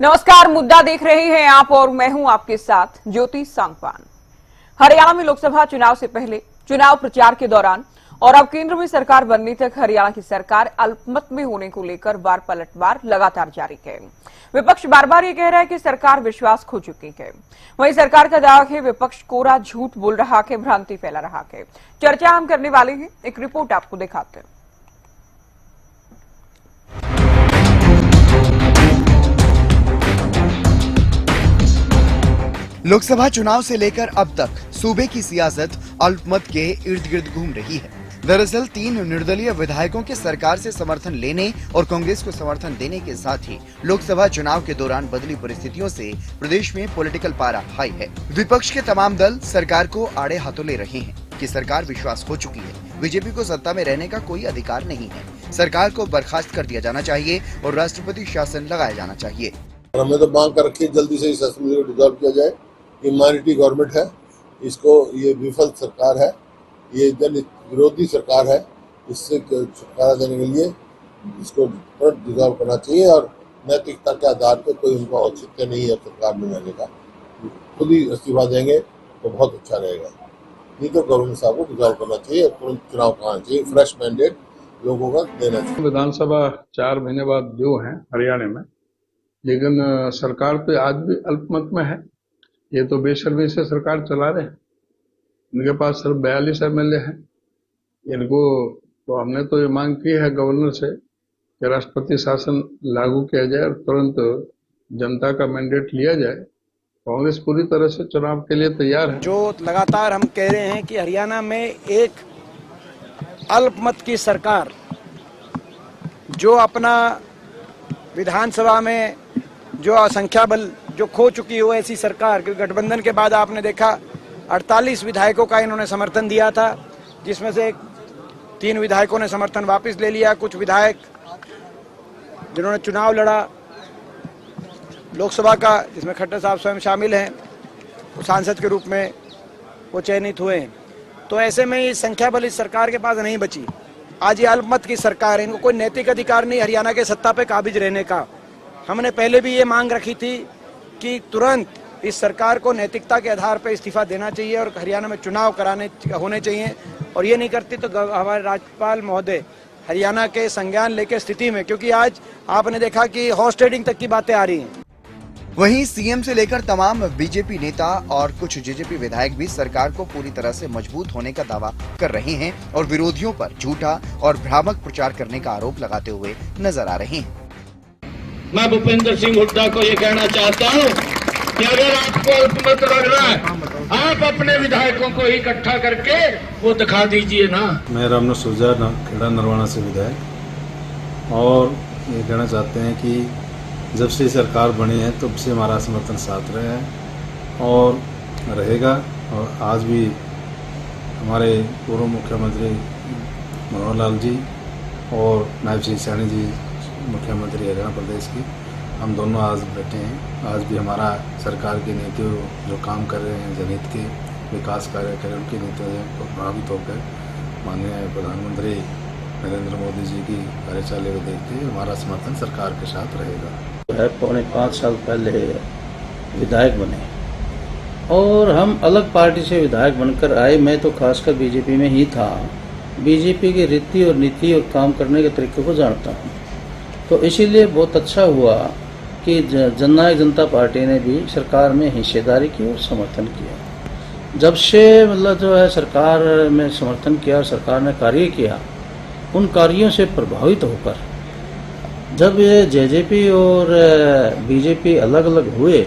नमस्कार, मुद्दा देख रहे हैं आप और मैं हूं आपके साथ ज्योति सांगवान। हरियाणा में लोकसभा चुनाव से पहले, चुनाव प्रचार के दौरान और अब केंद्र में सरकार बनने तक हरियाणा की सरकार अल्पमत में होने को लेकर वार पलटवार लगातार जारी है। विपक्ष बार बार ये कह रहा है कि सरकार विश्वास खो चुकी है। वहीं सरकार का दावा है विपक्ष कोरा झूठ बोल रहा है, भ्रांति फैला रहा है। चर्चा हम करने वाले हैं, एक रिपोर्ट आपको दिखाते हैं। लोकसभा चुनाव से लेकर अब तक सूबे की सियासत अल्पमत के इर्द गिर्द घूम रही है। दरअसल 3 निर्दलीय विधायकों के सरकार से समर्थन लेने और कांग्रेस को समर्थन देने के साथ ही लोकसभा चुनाव के दौरान बदली परिस्थितियों से प्रदेश में पॉलिटिकल पारा हाई है। विपक्ष के तमाम दल सरकार को आड़े हाथों ले रहे हैं कि सरकार विश्वास हो चुकी है, बीजेपी को सत्ता में रहने का कोई अधिकार नहीं है, सरकार को बर्खास्त कर दिया जाना चाहिए और राष्ट्रपति शासन लगाया जाना चाहिए। हमने तो मांग कर रखी है जल्दी से इस असेंबली को डिसॉल्व किया जाए। ये माइनॉरिटी गवर्नमेंट है, इसको ये विफल सरकार है, ये जन विरोधी सरकार है। इससे छुटकारा देने के लिए इसको तुरंत डिसॉल्व करना चाहिए और नैतिकता के आधार पर कोई उनका औचित्य नहीं है सरकार में रहने का। खुद ही इस्तीफा देंगे तो बहुत अच्छा रहेगा। नहीं तो गवर्नर साहब को डिसॉल्व करना चाहिए, तुरंत चुनाव कराना चाहिए, फ्रेश मैंडेट लोगों का देना चाहिए। विधानसभा 4 महीने बाद जो है हरियाणा में, लेकिन सरकार तो आज भी अल्पमत में है। ये तो बेशर्मी से सरकार चला रहे हैं। इनके पास सिर्फ 42 MLA हैं। इनको तो हमने तो ये मांग की है गवर्नर से कि राष्ट्रपति शासन लागू किया जाए और तुरंत जनता का मैंडेट लिया जाए। कांग्रेस पूरी तरह से चुनाव के लिए तैयार है। जो लगातार हम कह रहे हैं कि हरियाणा में एक अल्पमत की सरकार जो अपना विधानसभा में जो संख्या बल जो खो चुकी हो, ऐसी सरकार, क्योंकि गठबंधन के बाद आपने देखा 48 विधायकों का इन्होंने समर्थन दिया था, जिसमें से 3 विधायकों ने समर्थन वापस ले लिया। कुछ विधायक जिन्होंने चुनाव लड़ा लोकसभा का, जिसमें खट्टर साहब स्वयं शामिल हैं, वो सांसद के रूप में वो चयनित हुए। तो ऐसे में ये संख्या बल इस सरकार के पास नहीं बची। आज ये अल्पमत की सरकार है, इनको कोई नैतिक अधिकार नहीं हरियाणा के सत्ता पे काबिज रहने का। हमने पहले भी ये मांग रखी थी कि तुरंत इस सरकार को नैतिकता के आधार पर इस्तीफा देना चाहिए और हरियाणा में चुनाव होने चाहिए। और ये नहीं करती तो हमारे राज्यपाल महोदय हरियाणा के संज्ञान लेके स्थिति में, क्योंकि आज आपने देखा कि हॉर्स ट्रेडिंग तक की बातें आ रही हैं। वहीं सीएम से लेकर तमाम बीजेपी नेता और कुछ जेजेपी विधायक भी सरकार को पूरी तरह से मजबूत होने का दावा कर रहे हैं और विरोधियों पर झूठा और भ्रामक प्रचार करने का आरोप लगाते हुए नजर आ रहे हैं। मैं भूपेंद्र सिंह हुड्डा को ये कहना चाहता हूँ कि अगर आपको अल्पमत लग रहा है, आप अपने विधायकों को इकट्ठा करके वो दिखा दीजिए ना। मैं रामनाथ सूजा खेड़ा नरवाना से विधायक, और ये कहना चाहते हैं कि जब से सरकार बनी है तब से हमारा समर्थन साथ रहा है और रहेगा। और आज भी हमारे पूर्व मुख्यमंत्री मनोहर लाल जी और नायब सिंह सैनी जी मुख्यमंत्री हरियाणा प्रदेश की, हम दोनों आज बैठे हैं। आज भी हमारा सरकार की नीतियों जो काम कर रहे हैं, जनहित के विकास कार्य कर रहे हैं, उनकी नीतियों से प्रभावित होकर माननीय प्रधानमंत्री नरेंद्र मोदी जी की कार्यशैली को देखते हुए हमारा समर्थन सरकार के साथ रहेगा। पौने 5 साल पहले विधायक बने और हम अलग पार्टी से विधायक बनकर आए। मैं तो खासकर बीजेपी में ही था। बीजेपी की रीति और नीति और काम करने के तरीके को जानता हूँ, तो इसीलिए बहुत अच्छा हुआ कि जननायक जनता पार्टी ने भी सरकार में हिस्सेदारी की और समर्थन किया। जब से मतलब जो है सरकार में समर्थन किया और सरकार ने कार्य किया, उन कार्यों से प्रभावित होकर जब ये जेजेपी और बीजेपी अलग अलग हुए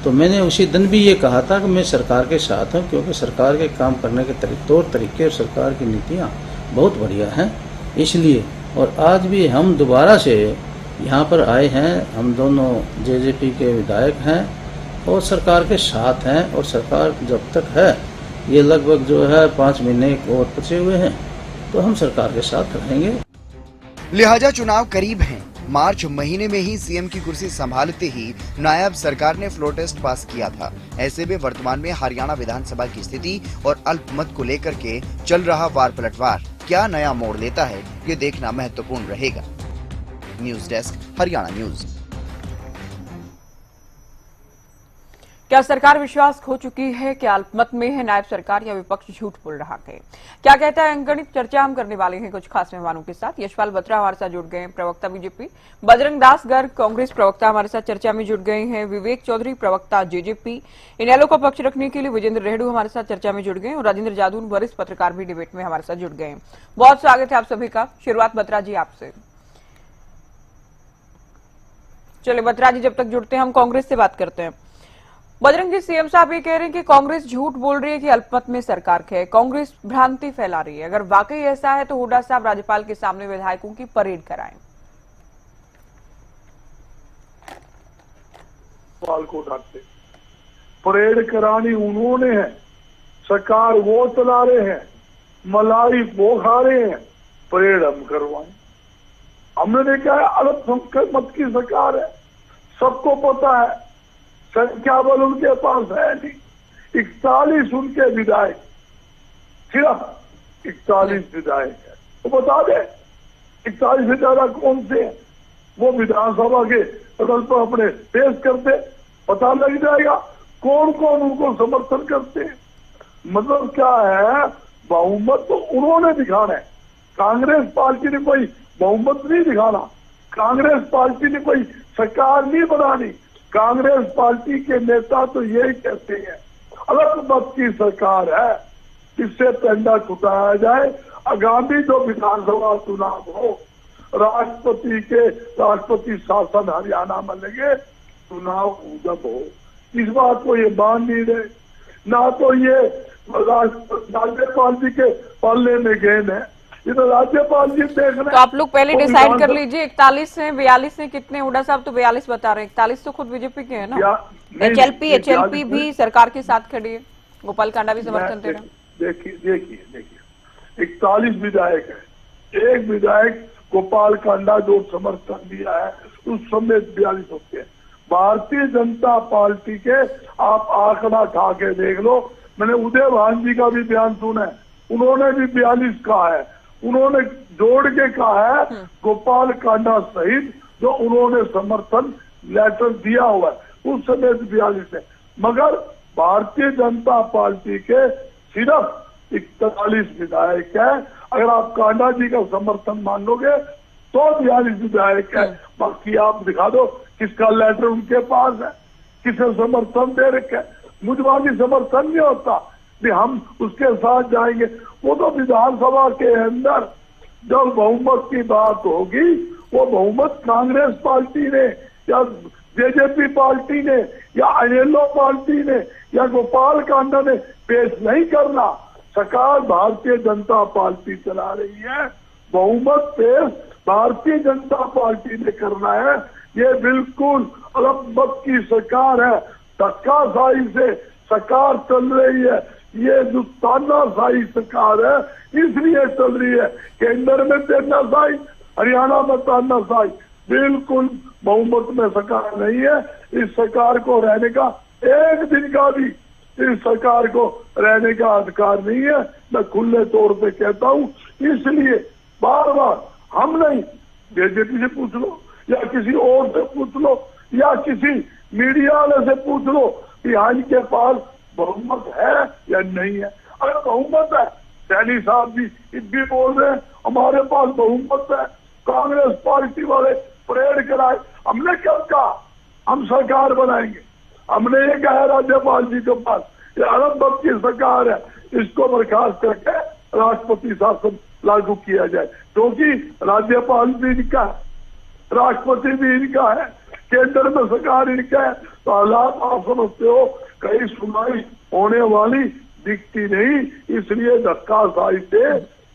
तो मैंने उसी दिन भी ये कहा था कि मैं सरकार के साथ हूँ, क्योंकि सरकार के काम करने के तौर तरीके और सरकार की नीतियाँ बहुत बढ़िया हैं। इसलिए और आज भी हम दोबारा से यहाँ पर आए हैं। हम दोनों जेजेपी के विधायक हैं और सरकार के साथ हैं, और सरकार जब तक है, ये लगभग जो है 5 महीने और बचे हुए हैं, तो हम सरकार के साथ रहेंगे। लिहाजा चुनाव करीब हैं। मार्च महीने में ही सीएम की कुर्सी संभालते ही नायब सरकार ने फ्लोर टेस्ट पास किया था। ऐसे में वर्तमान में हरियाणा विधानसभा की स्थिति और अल्पमत को लेकर के चल रहा वार पलटवार क्या नया मोड़ लेता है, ये देखना महत्वपूर्ण रहेगा। News desk, Haryana news. क्या सरकार विश्वास खो चुकी है? क्या अल्पमत में है नायब सरकार या विपक्ष झूठ बोल रहा है? क्या कहता है अंकगणित? चर्चा हम करने वाले हैं कुछ खास मेहमानों के साथ। यशपाल बत्रा हमारे साथ जुड़ गए हैं, प्रवक्ता बीजेपी। बजरंग दास गर्ग कांग्रेस प्रवक्ता हमारे साथ चर्चा में जुड़ गए हैं। विवेक चौधरी प्रवक्ता जेजेपी। इनेलो का पक्ष रखने के लिए विजेंद्र रेहडू हमारे साथ चर्चा में जुड़ गए और राजेंद्र जादून वरिष्ठ पत्रकार भी डिबेट में हमारे साथ जुड़ गए हैं। बहुत स्वागत है आप सभी का। शुरुआत बत्रा जी आपसे। चलिए बत्रा जी, जब तक जुड़ते हैं हम कांग्रेस से बात करते हैं। बजरंग जी, सीएम साहब ये कह रहे हैं कि कांग्रेस झूठ बोल रही है कि अल्पमत में सरकार है, कांग्रेस भ्रांति फैला रही है। अगर वाकई ऐसा है तो हुड्डा साहब राज्यपाल के सामने विधायकों की परेड कराएं। सवाल को उठाते परेड करानी उन्होंने है, सरकार वो चला रहे हैं, मलाई वो खा रहे हैं, परेड हम करवाएं। हमने देखा है अल्पसंख्यक की सरकार है, सबको पता है, संख्या बल उनके पास है नहीं। 41 उनके विधायक, सिर्फ 41 विधायक है। वो बता दे 41 से ज्यादा कौन से हैं? वो विधानसभा के पटल पर अपने पेश करते, पता लग जाएगा कौन कौन उनको समर्थन करते हैं। मतलब क्या है, बहुमत तो उन्होंने दिखाना है। कांग्रेस पार्टी ने कोई बहुमत नहीं दिखाना, कांग्रेस पार्टी ने कोई सरकार नहीं बनानी। कांग्रेस पार्टी के नेता तो यही कहते हैं अल्पमत की सरकार है, इससे पेंडा छुटाया जाए। आगामी जो विधानसभा चुनाव हो, राष्ट्रपति शासन हरियाणा में लगे, चुनाव जब हो, इस बात को ये मान नहीं रहे। ना तो ये राज्यपाल जी के पल्ले में गेंद है, ये तो राज्यपाल जी देख रहे हैं। तो आप लोग पहले डिसाइड कर लीजिए 41 से 42 से कितने। हुड्डा साहब तो 42 बता रहे हैं, 41 तो खुद बीजेपी के हैं ना। एचएलपी भी सरकार के साथ खड़ी है, गोपाल कांडा भी समर्थन दे रहा है। देखिए 41 विधायक है, एक विधायक गोपाल कांडा जो समर्थन दिया है उस समय 42 होते हैं। भारतीय जनता पार्टी के आप आंकड़ा उठा के देख लो, मैंने उदय भान जी का भी बयान सुना है, उन्होंने भी 42 कहा है। उन्होंने जोड़ के कहा है गोपाल कांडा सहित जो उन्होंने समर्थन लेटर दिया हुआ है, उस समय 42 है। मगर भारतीय जनता पार्टी के सिर्फ 41 विधायक है। अगर आप कांडा जी का समर्थन मान लोगे तो 42 विधायक है। बाकी आप दिखा दो किसका लेटर उनके पास है, किसे समर्थन दे रखे है। मुझे समर्थन नहीं होता कि हम उसके साथ जाएंगे। वो तो विधानसभा के अंदर जब बहुमत की बात होगी, वो बहुमत कांग्रेस पार्टी ने या जेजेपी पार्टी ने या इनेलो पार्टी ने या गोपाल कांडा ने पेश नहीं करना। सरकार भारतीय जनता पार्टी चला रही है, बहुमत पेश भारतीय जनता पार्टी ने करना है। ये बिल्कुल अल्पमत की सरकार है, धक्काशाही से सरकार चल रही है। ये जो तानाशाही सरकार है इसलिए चल रही है, केंद्र में तानाशाही, हरियाणा में तानाशाही। बिल्कुल बहुमत में सरकार नहीं है। इस सरकार को रहने का एक दिन का भी इस सरकार को रहने का अधिकार नहीं है, मैं खुले तौर पे कहता हूँ। इसलिए बार बार हम नहीं, बीजेपी से पूछ लो या किसी और से पूछ लो या किसी मीडिया वाले से पूछ लो कि हाँ इनके पास बहुमत है या नहीं है। अगर बहुमत है, सैनी साहब भी भी बोल रहे हैं हमारे पास बहुमत है, कांग्रेस पार्टी वाले परेड कराए। हमने क्या कहा हम सरकार बनाएंगे? हमने ये कहा राज्यपाल जी के पास ये अल्पमत की सरकार है, इसको बर्खास्त करके राष्ट्रपति शासन लागू किया जाए, क्योंकि राज्यपाल भी इनका है, राष्ट्रपति भी इनका है, केंद्र में सरकार इनका है। तो हालात आप समझते हो, कहीं सुनाई होने वाली दिखती नहीं। इसलिए धक्काशाही से,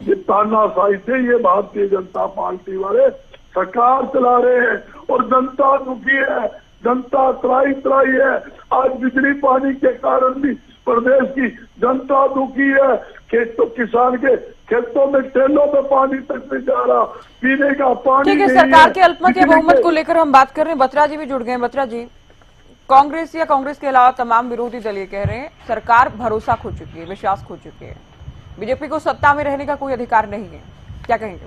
ये तानाशाही से ये भारतीय जनता पार्टी वाले सरकार चला रहे हैं और जनता दुखी है, जनता त्राही है। आज बिजली पानी के कारण भी प्रदेश की जनता दुखी है। किसान के खेतों में टेलों में पानी तक नहीं जा रहा, पीने का पानी ठीक है। सरकार के अल्पमत या बहुमत को लेकर हम बात कर रहे हैं। बत्रा जी भी जुड़ गए हैं। बत्रा जी, कांग्रेस या कांग्रेस के अलावा तमाम विरोधी दल ये कह रहे हैं सरकार भरोसा खो चुकी है, विश्वास खो चुकी है, बीजेपी को सत्ता में रहने का कोई अधिकार नहीं है। क्या कहेंगे?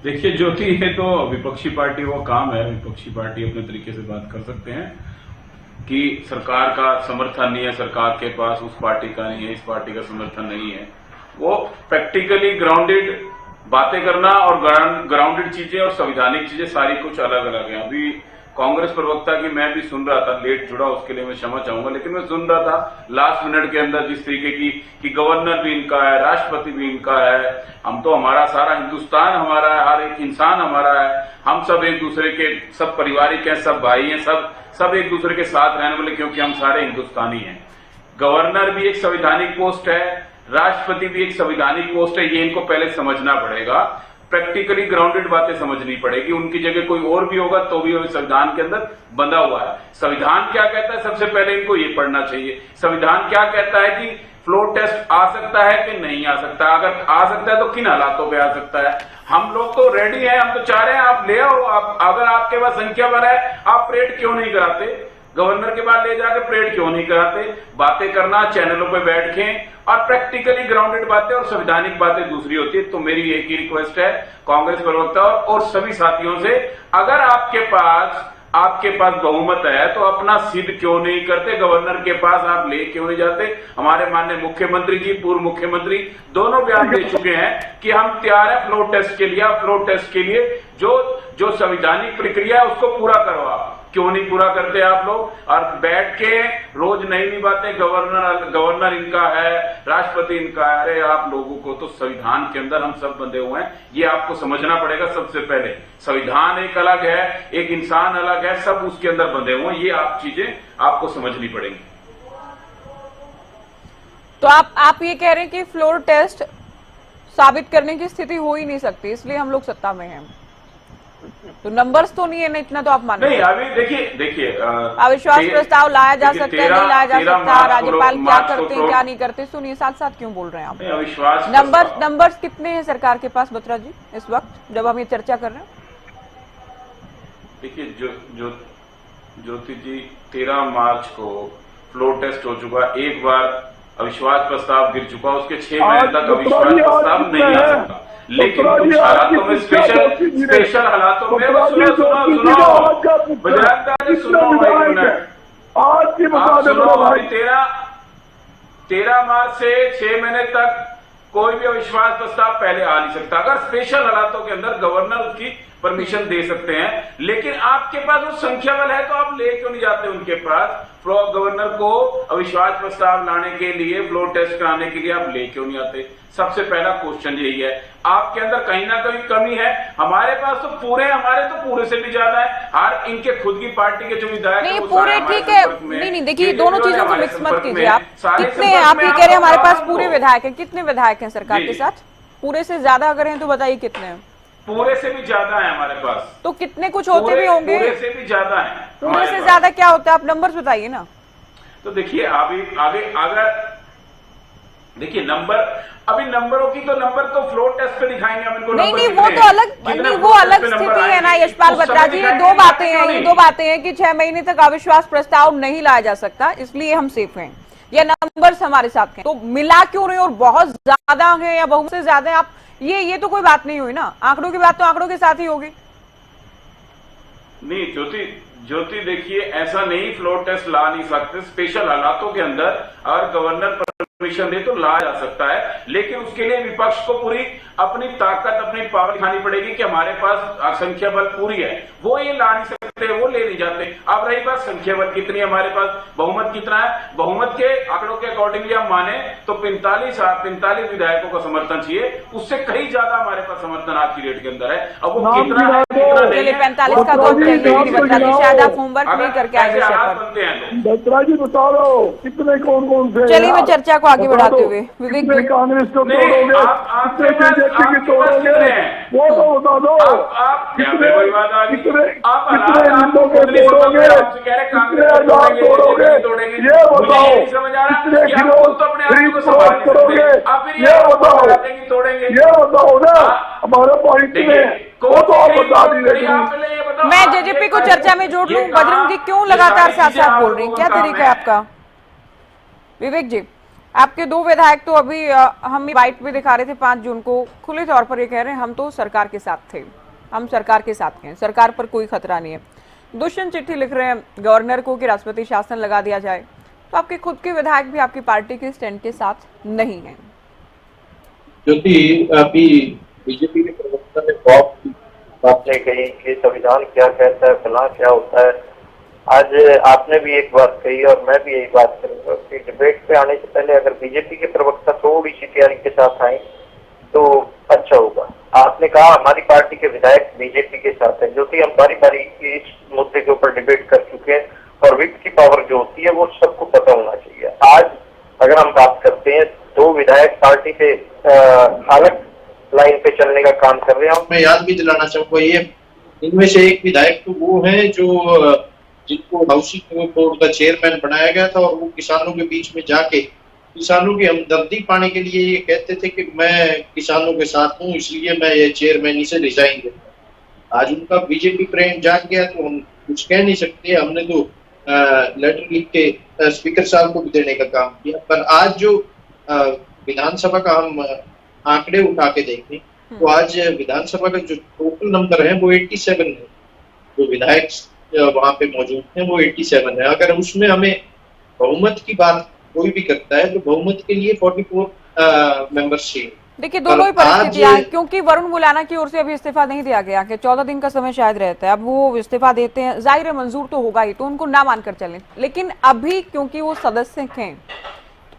देखिए ज्योति, ये तो विपक्षी पार्टी वो काम है, विपक्षी पार्टी अपने तरीके से बात कर सकते हैं कि सरकार का समर्थन नहीं है, सरकार के पास उस पार्टी का नहीं है, इस पार्टी का समर्थन नहीं है। वो प्रैक्टिकली ग्राउंडेड बातें करना और ग्राउंडेड चीजें और संवैधानिक चीजें सारी कुछ अलग अलग है। अभी कांग्रेस प्रवक्ता की मैं भी सुन रहा था, लेट जुड़ा उसके लिए मैं क्षमा चाहूंगा, लेकिन मैं सुन रहा था लास्ट मिनट के अंदर जिस तरीके की कि गवर्नर भी इनका है, राष्ट्रपति भी इनका है, हम तो हमारा सारा हिंदुस्तान हमारा है, हर एक इंसान हमारा है, हम सब एक दूसरे के सब पारिवारिक हैं, सब भाई हैं, सब एक दूसरे के साथ रहने वाले, क्योंकि हम सारे हिंदुस्तानी हैं। गवर्नर भी एक संवैधानिक पोस्ट है, राष्ट्रपति भी एक संवैधानिक पोस्ट है, ये इनको पहले समझना पड़ेगा। प्रैक्टिकली ग्राउंडेड बातें समझनी पड़ेगी। उनकी जगह कोई और भी होगा तो भी संविधान के अंदर बंधा हुआ है। संविधान क्या कहता है, सबसे पहले इनको ये पढ़ना चाहिए। संविधान क्या कहता है कि फ्लोर टेस्ट आ सकता है कि नहीं आ सकता, अगर आ सकता है तो किन हालातों पे आ सकता है। हम लोग तो रेडी हैं, हम तो चाह रहे हैं आप ले आओ, अगर आपके पास संख्या बल है, आप परेड क्यों नहीं कराते? गवर्नर के पास ले जाकर परेड क्यों नहीं कराते? बातें करना, चैनलों पे बैठ के और प्रैक्टिकली ग्राउंडेड बातें और संवैधानिक बातें दूसरी होती है। तो मेरी एक ही रिक्वेस्ट है कांग्रेस प्रवक्ता और सभी साथियों से, अगर आपके पास बहुमत है तो अपना सिद्ध क्यों नहीं करते? गवर्नर के पास आप ले क्यों नहीं जाते? हमारे माननीय मुख्यमंत्री जी, पूर्व मुख्यमंत्री दोनों बयान दे चुके हैं कि हम तैयार है फ्लोर टेस्ट के लिए। फ्लोर टेस्ट के लिए जो संवैधानिक प्रक्रिया है उसको पूरा करो। आप क्यों नहीं पूरा करते आप लोग? और बैठ के रोज नई नई बातें, गवर्नर इनका है, राष्ट्रपति इनका है। अरे आप लोगों को तो संविधान के अंदर हम सब बंधे हुए हैं, ये आपको समझना पड़ेगा। सबसे पहले संविधान एक अलग है, एक इंसान अलग है, सब उसके अंदर बंधे हुए हैं। ये चीजें आपको समझनी पड़ेंगी। तो आप ये कह रहे हैं कि फ्लोर टेस्ट साबित करने की स्थिति हो ही नहीं सकती, इसलिए हम लोग सत्ता में हैं। तो नंबर्स तो नहीं है ना, इतना तो आप मान नहीं। अभी देखिए अविश्वास प्रस्ताव लाया जा सकता है, नहीं लाया जा सकता, राज्यपाल क्या करते हैं क्या नहीं करते, सुनिए साथ साथ क्यों बोल रहे हैं आप? अविश्वास नंबर्स कितने हैं सरकार के पास बत्रा जी इस वक्त जब हम ये चर्चा कर रहे हैं? देखिए ज्योति जी, 13 मार्च को फ्लोर टेस्ट हो चुका, एक बार अविश्वास प्रस्ताव गिर चुका, उसके 6 महीने तक अविश्वास प्रस्ताव नहीं आ सकता। लेकिन कुछ हालातों में स्पेशल हालातों में सुनो बजरंग सुनो एक मिनट, आप सुनो। अभी 13 मार्च से 6 महीने तक कोई भी अविश्वास प्रस्ताव पहले आ नहीं सकता। अगर स्पेशल हालातों के अंदर गवर्नर उसकी परमिशन दे सकते हैं, लेकिन आपके पास वो संख्या बल है तो आप ले क्यों नहीं जाते उनके पास? गवर्नर को अविश्वास प्रस्ताव लाने के लिए, फ्लोर टेस्ट कराने के लिए आप ले क्यों नहीं आते? सबसे पहला क्वेश्चन यही है। आपके अंदर कहीं ना कहीं कमी है। हमारे पास तो पूरे से भी ज्यादा है। हर इनके खुद की पार्टी के जो विधायक नहीं पूरे ठीक है, नहीं देखिए दोनों चीजों को मिक्स मत कीजिए आप। कितने आप ये कह रहे हैं हमारे पास पूरे विधायक हैं, कितने विधायक हैं सरकार के साथ? पूरे से ज्यादा अगर हैं तो बताइए कितने हैं? पूरे से भी ज्यादा है हमारे पास। तो कितने कुछ होते भी होंगे? पूरे से भी ज्यादा है। पूरे से ज्यादा क्या होता है, आप नंबर्स बताइए ना। तो देखिए अभी आगे अगर देखिए नंबरों की तो नंबर तो फ्लोर टेस्ट पे दिखाएंगे हम इनको। नहीं वो तो अलग, नहीं वो अलग स्थिति है ना यशपाल बत्रा जी। ये दो बातें हैं कि 6 महीने तक अविश्वास प्रस्ताव नहीं लाया जा सकता, इसलिए हम सेफ हैं, या नंबर्स हमारे साथ हैं। तो मिला क्यों नहीं और बहुत ज्यादा है या बहुत से ज्यादा है, आप ये तो कोई बात नहीं हुई ना। आंकड़ों की बात तो आंकड़ों के साथ ही होगी। नहीं ज्योति देखिए, ऐसा नहीं फ्लोर टेस्ट ला नहीं सकते। स्पेशल हालातों के अंदर अगर गवर्नर परमिशन दे तो ला जा सकता है, लेकिन उसके लिए विपक्ष को पूरी अपनी ताकत, अपनी पावर दिखानी पड़ेगी कि हमारे पास संख्या बल पूरी है। वो ये ला नहीं सकते, वो ले नहीं जाते। अब रही बात संख्या बल कितनी है हमारे पास, बहुमत कितना है? बहुमत के आंकड़ों के अकॉर्डिंगली हम माने तो 45 विधायकों का समर्थन चाहिए। उससे कहीं ज्यादा हमारे पास समर्थन आज की डेट के अंदर है। अब वो कितना है, कितना नहीं, 45 का तो शायद आप होमवर्क नहीं करके आए बनते हैं। बत्रा जी बता दो कितने कौन से? चलिए मैं चर्चा को आगे बढ़ाते हुए विवेक जी, कांग्रेस को तोड़ोगे, कितने बीजेपी की तोड़ोगे, वो तो बता दो। कितने हिंदुओं के तोड़ोगे, कितने आजाद तोड़ोगे, ये बताओ। कितने खिलाफ करोगे, ये बताओ ना। हमारे पॉइंट में वो तो आप बता दीजिए। मैं जेजेपी को चर्चा में जोड़ लूं। बजरंग जी क्यों लगातार साथ साथ बोल रही हैं, क्या तरीका है आपका? विवेक जी आपके दो विधायक तो अभी हम बाइट में दिखा रहे थे 5 जून को, खुले तौर पर ये कह रहे हैं हम तो सरकार के साथ थे, हम सरकार के साथ हैं, सरकार पर कोई खतरा नहीं है। दुष्यंत चिट्ठी लिख रहे हैं गवर्नर को कि राष्ट्रपति शासन लगा दिया जाए। तो आपके खुद के विधायक भी आपकी पार्टी के स्टैंड के साथ नहीं है। क्योंकि अभी बीजेपी के प्रवक्ता ने बहुत बातें कही कि संविधान क्या कहता है, फलां क्या होता है। आज आपने भी एक बात कही और मैं भी यही बात करूंगा कि डिबेट पे आने से पहले अगर बीजेपी के प्रवक्ता थोड़ी सी तैयारी के साथ आए तो अच्छा होगा। आपने कहा हमारी पार्टी के विधायक बीजेपी के साथ है, जो कि हम बारी बारी इस मुद्दे के ऊपर डिबेट कर चुके हैं और विप की पावर जो होती है वो सबको पता होना चाहिए। आज अगर हम बात करते हैं, 2 विधायक पार्टी से अलग लाइन पे चलने का काम कर रहे हैं। मैं याद भी दिलाना चाहूंगा, ये इनमें से एक विधायक तो वो है जो जिनको हाउसिंग बोर्ड का चेयरमैन बनाया गया था और वो किसानों के बीच में जाके किसानों की हमदर्दी पाने के लिए ये कहते थे कि मैं किसानों के साथ हूँ, इसलिए मैं ये चेयरमैनी से रिजाइन देता। आज उनका बीजेपी प्रेम जाग गया तो हम कुछ कह नहीं सकते। हमने तो लेटर लिख के स्पीकर साहब को भी देने का काम किया। पर आज जो विधानसभा का हम आंकड़े उठा के देखें तो आज विधानसभा का जो टोटल नंबर है वो 87 है। जो विधायक वहां पे मौजूद हैं वो 87 है। अगर उसमें हमें बहुमत की बात कोई भी करता है तो बहुमत के लिए 44 मेंबर्स चाहिए। देखिए दोनों ही परिस्थितियां, क्योंकि वरुण मुलाना की ओर से अभी इस्तीफा नहीं दिया गया कि 14 दिन का समय शायद रहता है। अब वो इस्तीफा देते हैं, जाहिर है मंजूर तो होगा ही, तो उनको ना मानकर चलें। लेकिन अभी क्योंकि वो सदस्य हैं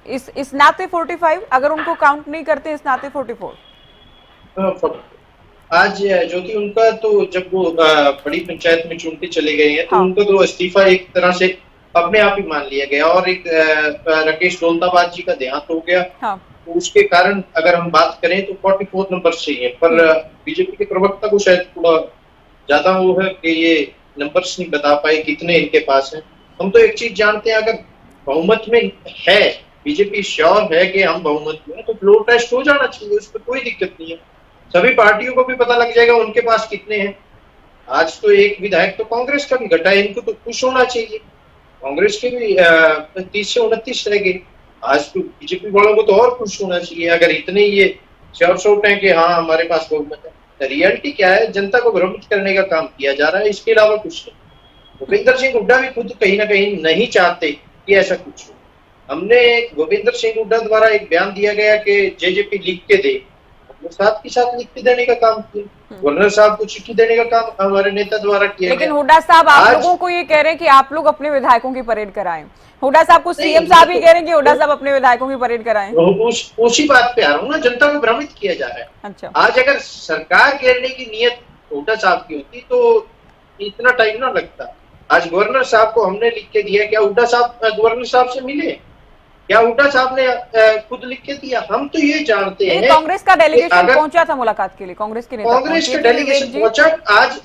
इस नाते 45, अगर उनको काउंट नहीं करते इस नाते 44। आज ज्योति उनका तो जब वो बड़ी पंचायत में चुन के चले गए हैं तो हाँ। उनका तो इस्तीफा एक तरह से अपने आप ही मान लिया गया और एक राकेश दौलताबाद जी का देहांत हो गया। हाँ। तो उसके कारण अगर हम बात करें तो 44 नंबर चाहिए। पर बीजेपी के प्रवक्ता को शायद थोड़ा ज्यादा वो है कि ये नंबर्स नहीं बता पाए कितने इनके पास है। हम तो एक चीज जानते हैं, अगर बहुमत में है बीजेपी श्योर है कि हम बहुमत में, तो फ्लोर टेस्ट हो जाना चाहिए, उस पर कोई दिक्कत नहीं है। सभी पार्टियों को भी पता लग जाएगा उनके पास कितने हैं। आज तो एक विधायक तो कांग्रेस का भी घटा है, इनको तो खुश होना चाहिए। कांग्रेस के भी 30 से 29 रह गए। आज तो बीजेपी वालों को तो और खुश होना चाहिए अगर इतने ये शॉर्ट है कि हाँ हमारे पास बहुमत है। रियलिटी क्या है, जनता को भ्रमित करने का काम किया जा रहा है, इसके अलावा कुछ नहीं। भूपेंद्र सिंह हुड्डा भी खुद कहीं ना कहीं नहीं चाहते कि ऐसा कुछ हो। हमने भूपेंद्र सिंह हुड्डा द्वारा एक बयान दिया गया कि जेजेपी लिख के दे, साथ के साथ लिख के देने का काम किया। गवर्नर साहब को चिट्ठी देने का काम हमारे नेता द्वारा किया। लेकिन हुड्डा साहब आप लोगों को ये कह रहे हैं कि आप लोग अपने विधायकों की परेड कराएं। हुड्डा साहब को सीएम साहब ही कह रहे हैं कि हुड्डा साहब अपने विधायकों की परेड कराएं। उसी बात पे आ रहा हूँ ना, जनता को भ्रमित किया जा रहा है। अच्छा। आज अगर सरकार घेरने की नियत हुड्डा साहब की होती तो इतना टाइम ना लगता। आज गवर्नर साहब को हमने लिख के दिया, क्या हुड्डा साहब गवर्नर साहब से मिले? क्या हुड्डा साहब ने खुद लिख के दिया? हम तो ये जानते हैं कांग्रेस का डेलीगेशन पहुंचा था मुलाकात के लिए, कांग्रेस के नेता कांग्रेस का डेलीगेशन पहुंचा। आज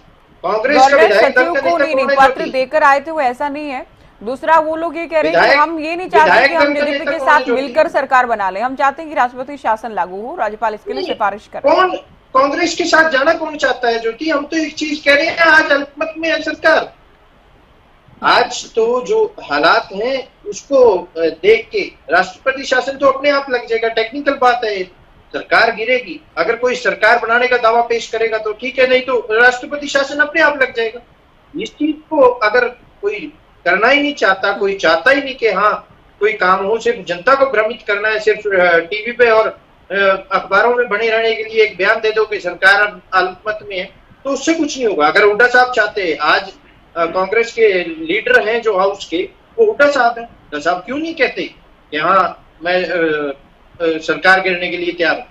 कांग्रेस का विधायक पत्र देकर आए थे, वो ऐसा नहीं है। दूसरा वो लोग ये कह रहे हैं कि हम ये नहीं चाहते कि हम जेजेपी के साथ मिलकर सरकार बना ले, हम चाहते हैं कि राष्ट्रपति शासन लागू हो, राज्यपाल इसके लिए सिफारिश करे। कौन कांग्रेस के साथ जाना कौन चाहता है ज्योति? हम तो एक चीज कह रहे हैं, आज अल्पमत में है सरकार। आज तो जो हालात हैं उसको देख के राष्ट्रपति शासन तो अपने आप लग जाएगा। टेक्निकल बात है, सरकार गिरेगी। अगर कोई सरकार बनाने का दावा पेश करेगा तो ठीक है, नहीं तो राष्ट्रपति शासन अपने आप लग जाएगा। इस चीज को अगर कोई करना ही नहीं चाहता, कोई चाहता ही नहीं कि हाँ कोई काम हो, सिर्फ जनता को भ्रमित करना है, सिर्फ टीवी पे और अखबारों में बने रहने के लिए एक बयान दे दो कि सरकार अल्पमत में है, तो उससे कुछ नहीं होगा। अगर हुड्डा साहब चाहते हैं, आज कांग्रेस के लीडर हैं जो हाउस के, वो हुड्डा साहब हैं। हुड्डा साहब क्यों नहीं कहते कि हाँ मैं सरकार गिरने के लिए तैयार हूँ?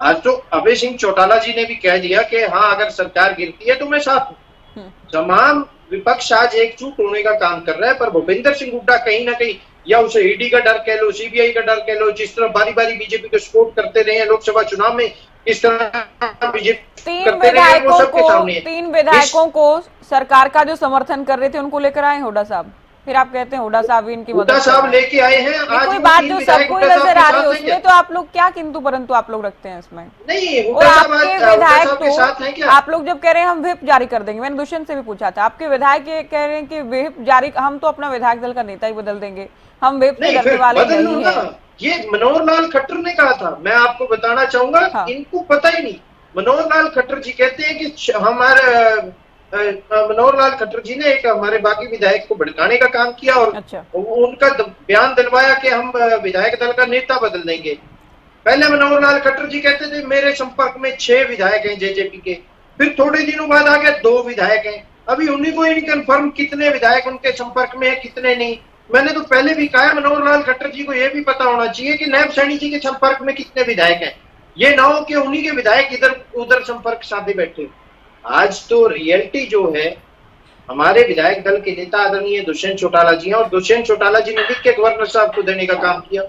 आज तो अभय सिंह चौटाला जी ने भी कह दिया कि हाँ अगर सरकार गिरती है तो मैं साथ हूँ। तमाम विपक्ष आज एकजुट होने का काम कर रहा है, पर भूपेंद्र सिंह हुड्डा कहीं ना कहीं, या उसे ईडी का डर कह लो, सीबीआई का डर कह लो, जिस तरह बारी बारी बीजेपी को सपोर्ट करते रहे हैं लोकसभा चुनाव में, इस तरह बीजेपी तीन विधायकों को सरकार का जो समर्थन कर रहे थे उनको लेकर आए हुड्डा साहब, फिर आप कहते हैं हुड्डा साहब इनकी मदद साहब लेके आए हैं। आज कोई बात जो सबको नजर आ रही है उसमें तो आप लोग क्या किंतु परंतु आप लोग रखते हैं इसमें? नहीं, और आपके विधायक तो आप लोग जब कह रहे हैं हम व्हिप जारी कर देंगे, मैंने दुष्यंत से भी पूछा था, आपके विधायक ये कह रहे हैं कि व्हिप जारी, हम तो अपना विधायक दल का नेता ही बदल देंगे, हम व्हिप करने वाले नहीं है। ये मनोहर लाल खट्टर ने कहा था। मैं आपको बताना चाहूंगा, हाँ। इनको पता ही नहीं। मनोहर लाल खट्टर जी कहते हैं कि हमारे मनोहर लाल खट्टर जी ने एक हमारे बागी विधायक को भड़काने का काम किया और अच्छा। उनका बयान दिलवाया कि हम विधायक दल का नेता बदल देंगे। पहले मनोहर लाल खट्टर जी कहते थे मेरे संपर्क में 6 विधायक हैं जेजेपी के, फिर थोड़े दिनों बाद आ गया 2 विधायक हैं। अभी उन्हीं को ही नहीं कन्फर्म कितने विधायक उनके संपर्क में है कितने नहीं। मैंने तो पहले भी कहा मनोहर लाल खट्टर जी को यह भी पता होना चाहिए कि नैब सैनी जी के संपर्क में कितने विधायक हैं। ये ना हो कि उन्हीं के विधायक इधर उधर संपर्क साधे बैठे। आज तो रियलिटी जो है, हमारे विधायक दल के नेता आदरणीय दुष्यंत चौटाला जी हैं और दुष्यंत चौटाला जी ने लिख के गवर्नर साहब को देने का काम किया।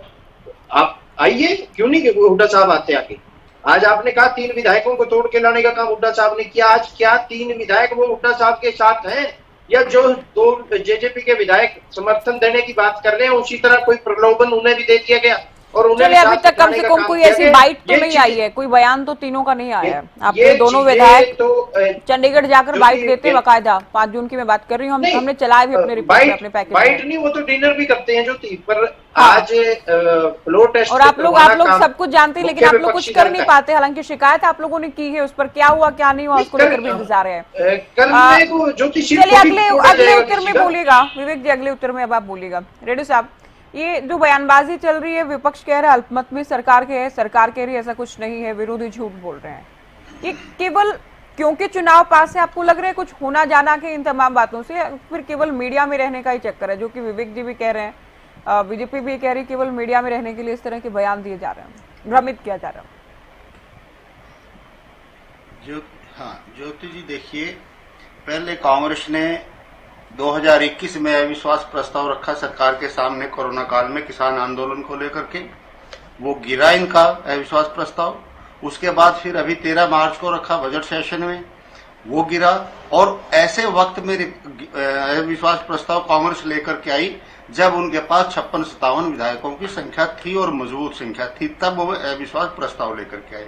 आप आइए, क्यों नहीं हुड्डा साहब आते आगे। आज आपने कहा 3 विधायकों को तोड़ के लाने का काम हुड्डा साहब ने किया। आज क्या 3 विधायक वो हुड्डा साहब के साथ हैं, या जो 2 जेजेपी के विधायक समर्थन देने की बात कर रहे हैं उसी तरह कोई प्रलोभन उन्हें भी दे दिया गया और उन्हें चलिए अभी तक कम से कम कोई ऐसी बाइट तो नहीं आई है, कोई बयान तो तीनों का नहीं आया है। आपके दोनों विधायक तो चंडीगढ़ जाकर बाइट देते बकायदा। 5 जून की मैं बात कर रही हूँ, हमने चलाया भी अपने रिपोर्ट अपने पैकेज। बाइट नहीं, वो तो डिनर भी करते हैं जो पर आज फ्लो टेस्ट और आप लोग सब कुछ जानते हैं, लेकिन आप लोग कुछ कर नहीं पाते। हालांकि शिकायत आप लोगों ने की है, उस पर क्या हुआ क्या नहीं हुआ उसको लेकर भी इंतजार है। चलिए अगले उत्तर में बोलिएगा विवेक जी, अगले उत्तर में अब आप बोलिएगा। रेड्डी साहब, ये जो बयानबाजी चल रही है, विपक्ष कह रहा है अल्पमत में सरकार के है, सरकार कह रही है ऐसा कुछ नहीं है, विरोधी झूठ बोल रहे हैं। ये केवल क्योंकि चुनाव पास है आपको लग रहा है कुछ होना जाना के इन तमाम बातों से, फिर केवल मीडिया में रहने का ही चक्कर है, जो कि विवेक जी भी कह रहे हैं, बीजेपी भी कह रही है केवल मीडिया में रहने के लिए इस तरह के बयान दिए जा रहे हैं, भ्रमित किया जा रहा है। ज्योति जी देखिए, पहले कांग्रेस ने 2021 में अविश्वास प्रस्ताव रखा सरकार के सामने कोरोना काल में किसान आंदोलन को लेकर के, वो गिरा इनका अविश्वास प्रस्ताव। उसके बाद फिर अभी 13 मार्च को रखा बजट सेशन में, वो गिरा। और ऐसे वक्त में अविश्वास प्रस्ताव कांग्रेस लेकर के आई जब उनके पास 56-57 विधायकों की संख्या थी और मजबूत संख्या थी, तब वो अविश्वास प्रस्ताव लेकर के आए।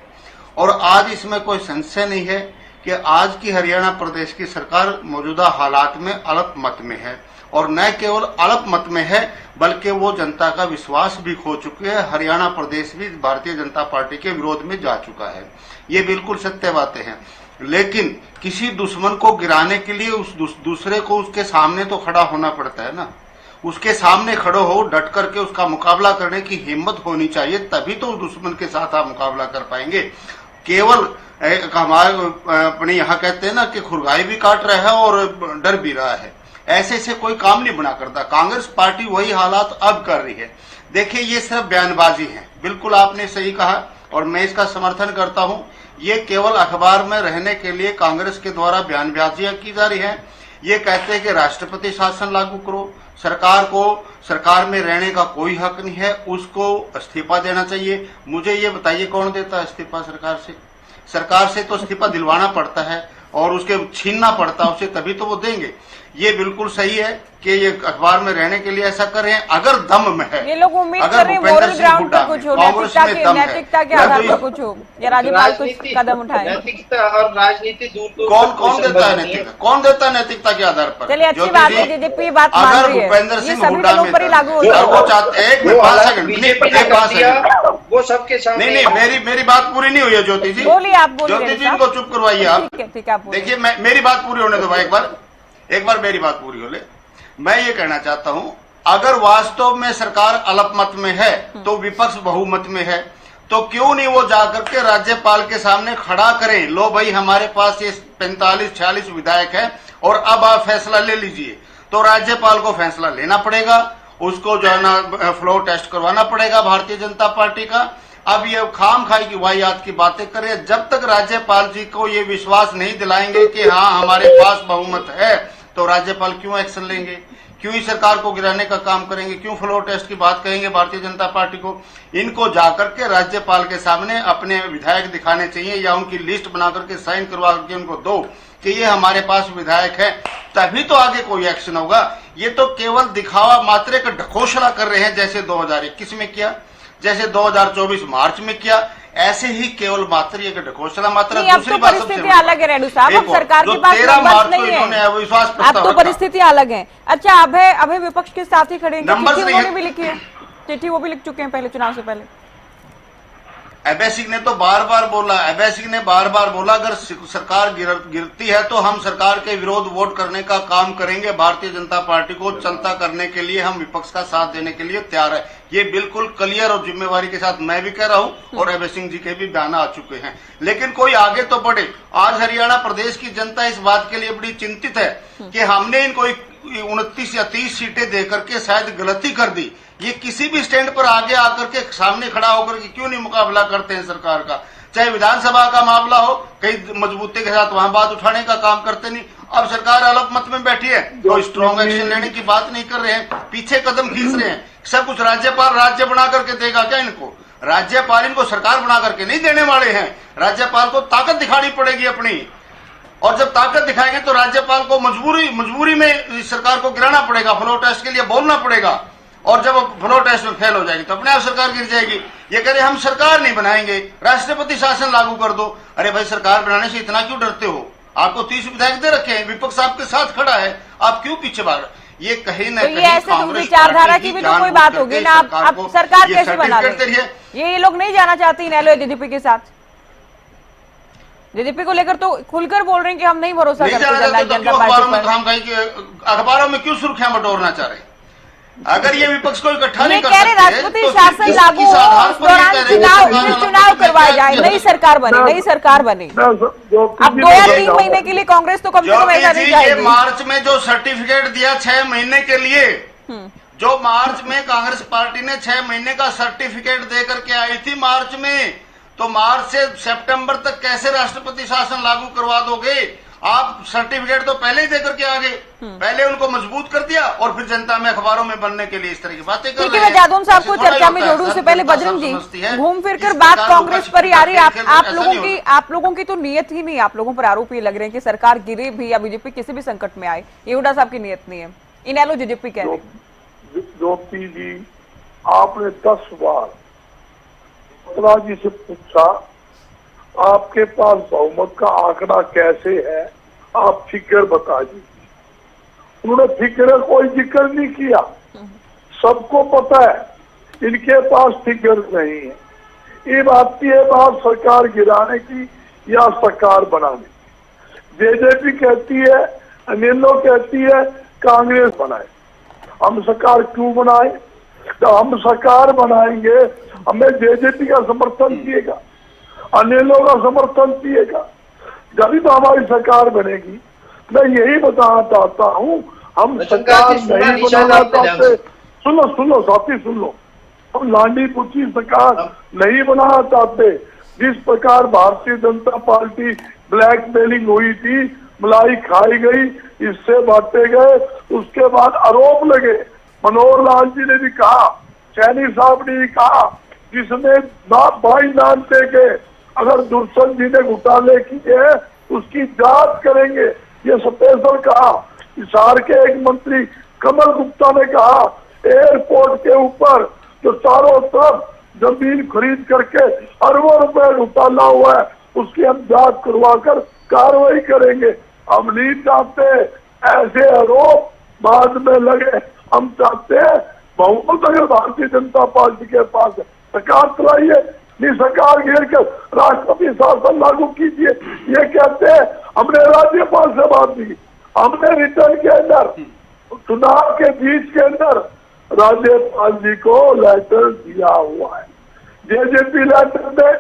और आज इसमें कोई संशय नहीं है कि आज की हरियाणा प्रदेश की सरकार मौजूदा हालात में अल्पमत में है, और न केवल अल्पमत में है बल्कि वो जनता का विश्वास भी खो चुकी है। हरियाणा प्रदेश भी भारतीय जनता पार्टी के विरोध में जा चुका है। ये बिल्कुल सत्य बातें हैं। लेकिन किसी दुश्मन को गिराने के लिए उस दूसरे को उसके सामने तो खड़ा होना पड़ता है ना। उसके सामने खड़े हो, डट करके उसका मुकाबला करने की हिम्मत होनी चाहिए, तभी तो उस दुश्मन के साथ आप मुकाबला कर पाएंगे। केवल हमारे अपने यहाँ कहते हैं ना कि खुरगाई भी काट रहा है और डर भी रहा है, ऐसे से कोई काम नहीं बना करता। कांग्रेस पार्टी वही हालात अब कर रही है। देखिए, ये सब बयानबाजी है, बिल्कुल आपने सही कहा और मैं इसका समर्थन करता हूं। ये केवल अखबार में रहने के लिए कांग्रेस के द्वारा बयानबाजियां की जा रही है। ये कहते हैं कि राष्ट्रपति शासन लागू करो, सरकार को सरकार में रहने का कोई हक नहीं है, उसको इस्तीफा देना चाहिए। मुझे ये बताइए कौन देता है इस्तीफा सरकार से? सरकार से तो इस्तीफा दिलवाना पड़ता है और उसके छीनना पड़ता है उसे, तभी तो वो देंगे। ये बिल्कुल सही है कि ये अखबार में रहने के लिए ऐसा कर रहे हैं, अगर दम में है। ये लोग उम्मीद कर रहे हैं मोरल ग्राउंड पर कुछ हो, नैतिकता के आधार पर कुछ हो, या राज्यपाल कुछ कदम उठाए। नैतिकता और राजनीति दूर कौन देता है नैतिकता? कौन देता है नैतिकता के आधार पर? चलिए अच्छी बात है, जेजेपी बात मान अगर रही है, भूपेंद्र ये सिंह सभी हुड्डा लोगों पर ही लागू होता है। वो चाहते हैं वो सबके सामने। नहीं, मेरी बात पूरी नहीं हुई है ज्योति जी। बोलिए आप, बोलिए ज्योति जी, इनको चुप करवाइए आप। ठीक है, देखिए, मेरी बात पूरी होने दो भाई, एक बार मेरी बात पूरी हो ले। मैं ये कहना चाहता हूं, अगर वास्तव में सरकार अल्पमत में है तो विपक्ष बहुमत में है, तो क्यों नहीं वो जाकर के राज्यपाल के सामने खड़ा करें, लो भाई हमारे पास ये 45-46 विधायक है और अब आप फैसला ले लीजिए। तो राज्यपाल को फैसला लेना पड़ेगा, उसको जो है ना फ्लो टेस्ट करवाना पड़ेगा भारतीय जनता पार्टी का। अब ये खाम खाई की वाहियात की बातें करें, जब तक राज्यपाल जी को ये विश्वास नहीं दिलाएंगे कि हाँ हमारे पास बहुमत है, तो राज्यपाल क्यों एक्शन लेंगे? क्यों ही सरकार को गिराने का काम करेंगे? क्यों फ्लो टेस्ट की बात कहेंगे भारतीय जनता पार्टी को? इनको जाकर के राज्यपाल के सामने अपने विधायक दिखाने चाहिए, या उनकी लिस्ट बना करके साइन करवा करके उनको दो कि ये हमारे पास विधायक है, तभी तो आगे कोई एक्शन होगा। ये तो केवल दिखावा मात्र का ढकोसला कर रहे हैं, जैसे 2021 में किया, जैसे 2024 मार्च में किया, ऐसे ही केवल मात्र ये ढकोसला मात्र। दूसरी बात परिस्थिति अलग है रेड्डी साहब, अब सरकार के पास नंबर नहीं है, अब तो परिस्थिति अलग है। अच्छा, अभय विपक्ष के साथ ही खड़े हैं, उन्होंने भी लिखी है चिट्ठी वो भी लिख चुके हैं पहले, चुनाव से पहले। अभय सिंह ने तो बार बार बोला, अभय सिंह ने बार बार बोला अगर सरकार गिरती है तो हम सरकार के विरोध वोट करने का काम करेंगे। भारतीय जनता पार्टी को चलता करने के लिए हम विपक्ष का साथ देने के लिए तैयार है। ये बिल्कुल क्लियर और जिम्मेवारी के साथ मैं भी कह रहा हूं और अभय सिंह जी के भी बयान आ चुके हैं। लेकिन कोई आगे तो बढ़े। आज हरियाणा प्रदेश की जनता इस बात के लिए बड़ी चिंतित है कि हमने इनको 29 या 30 सीटें देकर के शायद गलती कर दी। ये किसी भी स्टैंड पर आगे आकर के सामने खड़ा होकर के क्यों नहीं मुकाबला करते हैं सरकार का। चाहे विधानसभा का मामला हो, कई मजबूती के साथ वहां बात उठाने का काम करते नहीं। अब सरकार अल्पमत में बैठी है, कोई स्ट्रॉन्ग एक्शन लेने की बात नहीं कर रहे हैं, पीछे कदम खींच रहे हैं। सब कुछ राज्यपाल राज्य बना करके देगा क्या इनको? राज्यपाल इनको सरकार बना करके नहीं देने वाले हैं। राज्यपाल को ताकत दिखानी पड़ेगी अपनी, और जब ताकत दिखाएंगे तो राज्यपाल को मजबूरी में सरकार को गिराना पड़ेगा, फ्लोर टेस्ट के लिए बोलना पड़ेगा। और जब फ्लोर टेस्ट में फेल हो जाएगी तो अपने आप सरकार गिर जाएगी। ये कह रहे हम सरकार नहीं बनाएंगे, राष्ट्रपति शासन लागू कर दो। अरे भाई, सरकार बनाने से इतना क्यों डरते हो? आपको 30 विधायक दे रखे हैं, विपक्ष आपके साथ खड़ा है, आप क्यों पीछे भाग? ये कहीं ना कहीं ऐसे विचारधारा की भी तो कोई बात होगी ना। आप सरकार कैसे बना रहे हैं? ये लोग नहीं जाना चाहती इनेलो जेजेपी के साथ। जेजेपी को लेकर तो खुलकर बोल रहे हैं कि हम नहीं भरोसा करते जनता पार्टी पर। अखबारों में क्यों सुर्खियां बटोरना चाह रहे हैं? अगर ये विपक्ष को इकट्ठा नहीं कर सकते, राष्ट्रपति शासन लागू हो, उस दौरान चुनाव करवाए जाए, नई सरकार बने, नई सरकार बने। अब 2 या 3 महीने के लिए कांग्रेस तो कम से कम ऐसा नहीं चाहेगी। मार्च में जो सर्टिफिकेट दिया 6 महीने के लिए, जो मार्च में कांग्रेस पार्टी ने 6 महीने का सर्टिफिकेट दे करके आई थी मार्च में, तो मार्च से सितंबर तक कैसे राष्ट्रपति शासन लागू करवा दोगे? आप सर्टिफिकेट तो पहले ही देकर के आ गए, पहले उनको मजबूत कर दिया और फिर जनता में अखबारों में बनने के लिए इस तरह की बातें कर रहे हैं। मैं जादौन साहब को चर्चा में जोड़ूं उससे पहले बजरंग जी, घूम फिर कर बात कांग्रेस पर ही आ रही है। आप लोगों की तो नीयत ही नहीं, आप लोगों पर आरोप ये लग रहे हैं कि सरकार गिरे भी या बीजेपी किसी भी संकट में आए, ये हुड्डा साहब की नीयत नहीं है। इनेलो जेजेपी कह रहे हैं। ज्योति जी, आपने 10 बार पटना जी से पूछा आपके पास बहुमत का आंकड़ा कैसे है, आप फिगर बता दीजिए। उन्होंने फिगर का कोई जिक्र नहीं किया। सबको पता है इनके पास फिगर नहीं है। ये बात है बात सरकार गिराने की या सरकार बनाने की। जेजेपी कहती है, अनिलो कहती है कांग्रेस बनाए। हम सरकार क्यों बनाए? तो हम सरकार बनाएंगे, हमें जेजेपी का समर्थन दिएगा, अनिलों का समर्थन दिएगा, जब तो हमारी सरकार बनेगी। मैं यही बताना चाहता हूँ, हम सरकार नहीं बनाना चाहते। सुनो साथी, सुन लो, हम लांडी पुची सरकार नहीं बनाना चाहते। जिस प्रकार भारतीय जनता पार्टी ब्लैकमेलिंग हुई थी, मलाई खाई गई, इससे बांटे गए, उसके बाद आरोप लगे। मनोहर लाल जी ने भी कहा, सैनी साहब ने भी कहा, जिसने भाई नाम दे के अगर दुर्सन जी ने घोटाले किए हैं उसकी जांच करेंगे, ये स्पेशल कहा। हिसार के एक मंत्री कमल गुप्ता ने कहा, एयरपोर्ट के ऊपर जो चारों तरफ जमीन खरीद करके अरबों रुपए घोटाला हुआ है, उसकी हम जांच करवा कर कार्रवाई करेंगे। हम नहीं चाहते ऐसे आरोप बाद में लगे। हम चाहते हैं बहुमत अगर भारतीय जनता पार्टी के पास है, सरकार चलाइए, नहीं सरकार घेर कर राष्ट्रपति शासन लागू कीजिए। ये कहते हैं हमने राज्यपाल से बात की, हमने रिटर्न के अंदर चुनाव के बीच के अंदर राज्यपाल जी को लेटर दिया हुआ है। जेजेपी लेटर दे,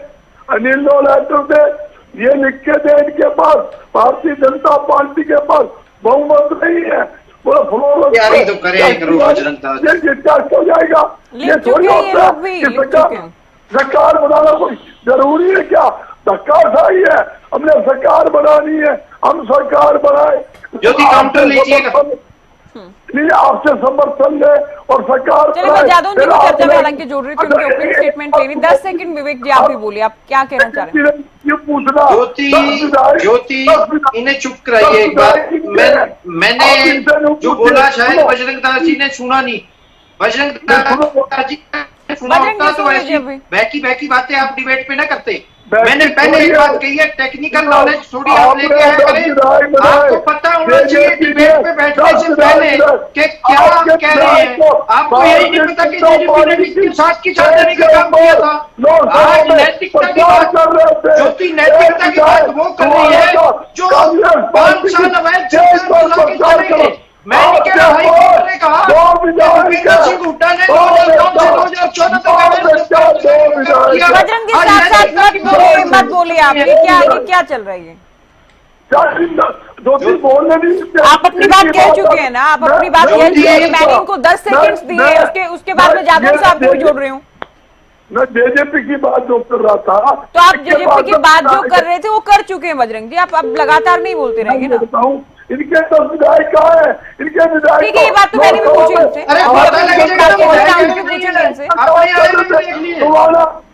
अनिलो लेटर दे, ये लिख के दे इनके पास भारतीय जनता पार्टी के पास बहुमत नहीं है। तैयारी तो करें हो जाएगा। ये थोड़ी होता है सरकार बनाना कोई जरूरी है क्या? धक्काशाही है, हमने सरकार बनानी है, हम सरकार बनाए। ज्योति काउंटर लीजिएगा, आपसे समर्थन ले और सरकार। चलिए, जादौन जी को चर्चा में हालांकि जोड़ रही थी, उनके ओपनिंग स्टेटमेंट लेनी। 10 सेकंड विवेक जी आप भी बोलिए, आप क्या कहना चाह रहे हैं? ये पूछना ज्योति इन्हें चुप कराइए एक बार। मैंने जो बोला शायद बजरंग दास जी ने सुना नहीं। बजरंग दास जी सुना होता तो ऐसी बैकी बातें आप डिबेट पे ना करते। मैंने पहले एक बात कही है, टेक्निकल नॉलेज थोड़ी आप लेके आया करें। आपको पता होना चाहिए डिबेट पे बैठने से पहले कि क्या कह रहे हैं, आपको यही नहीं पता कि जेजेपी ने किसके साथ की साथ देने का काम किया था। आज नैतिकता की बात, ज्योति नैतिकता की बात वो कर रही है जो 5 साल अवैध सरकार चला के चले गए। मैं नहीं कह रहा हाईकोर्ट ने कहा भूपेंद्र सिंह हुड्डा ने 2009 से 2014 तक बजरंग जी साथ मत बोलिए आप, ये क्या चल रही है? आप अपनी बात कह चुके हैं ना, आप अपनी बात कह चुके हैं। मैंने इनको 10 सेकंड्स दिए, उसके बाद में जादव साहब को भी जोड़ रही हूँ। मैं जेजेपी की बात जो कर रहा था, तो आप जेजेपी की बात जो कर रहे थे वो कर चुके हैं बजरंग जी, आप अब लगातार नहीं बोलते रहेंगे ना। इनके तो विधायक कहाँ है? इनके विधायक ठीक है, ये बात तो मैंने भी पूछी उनसे।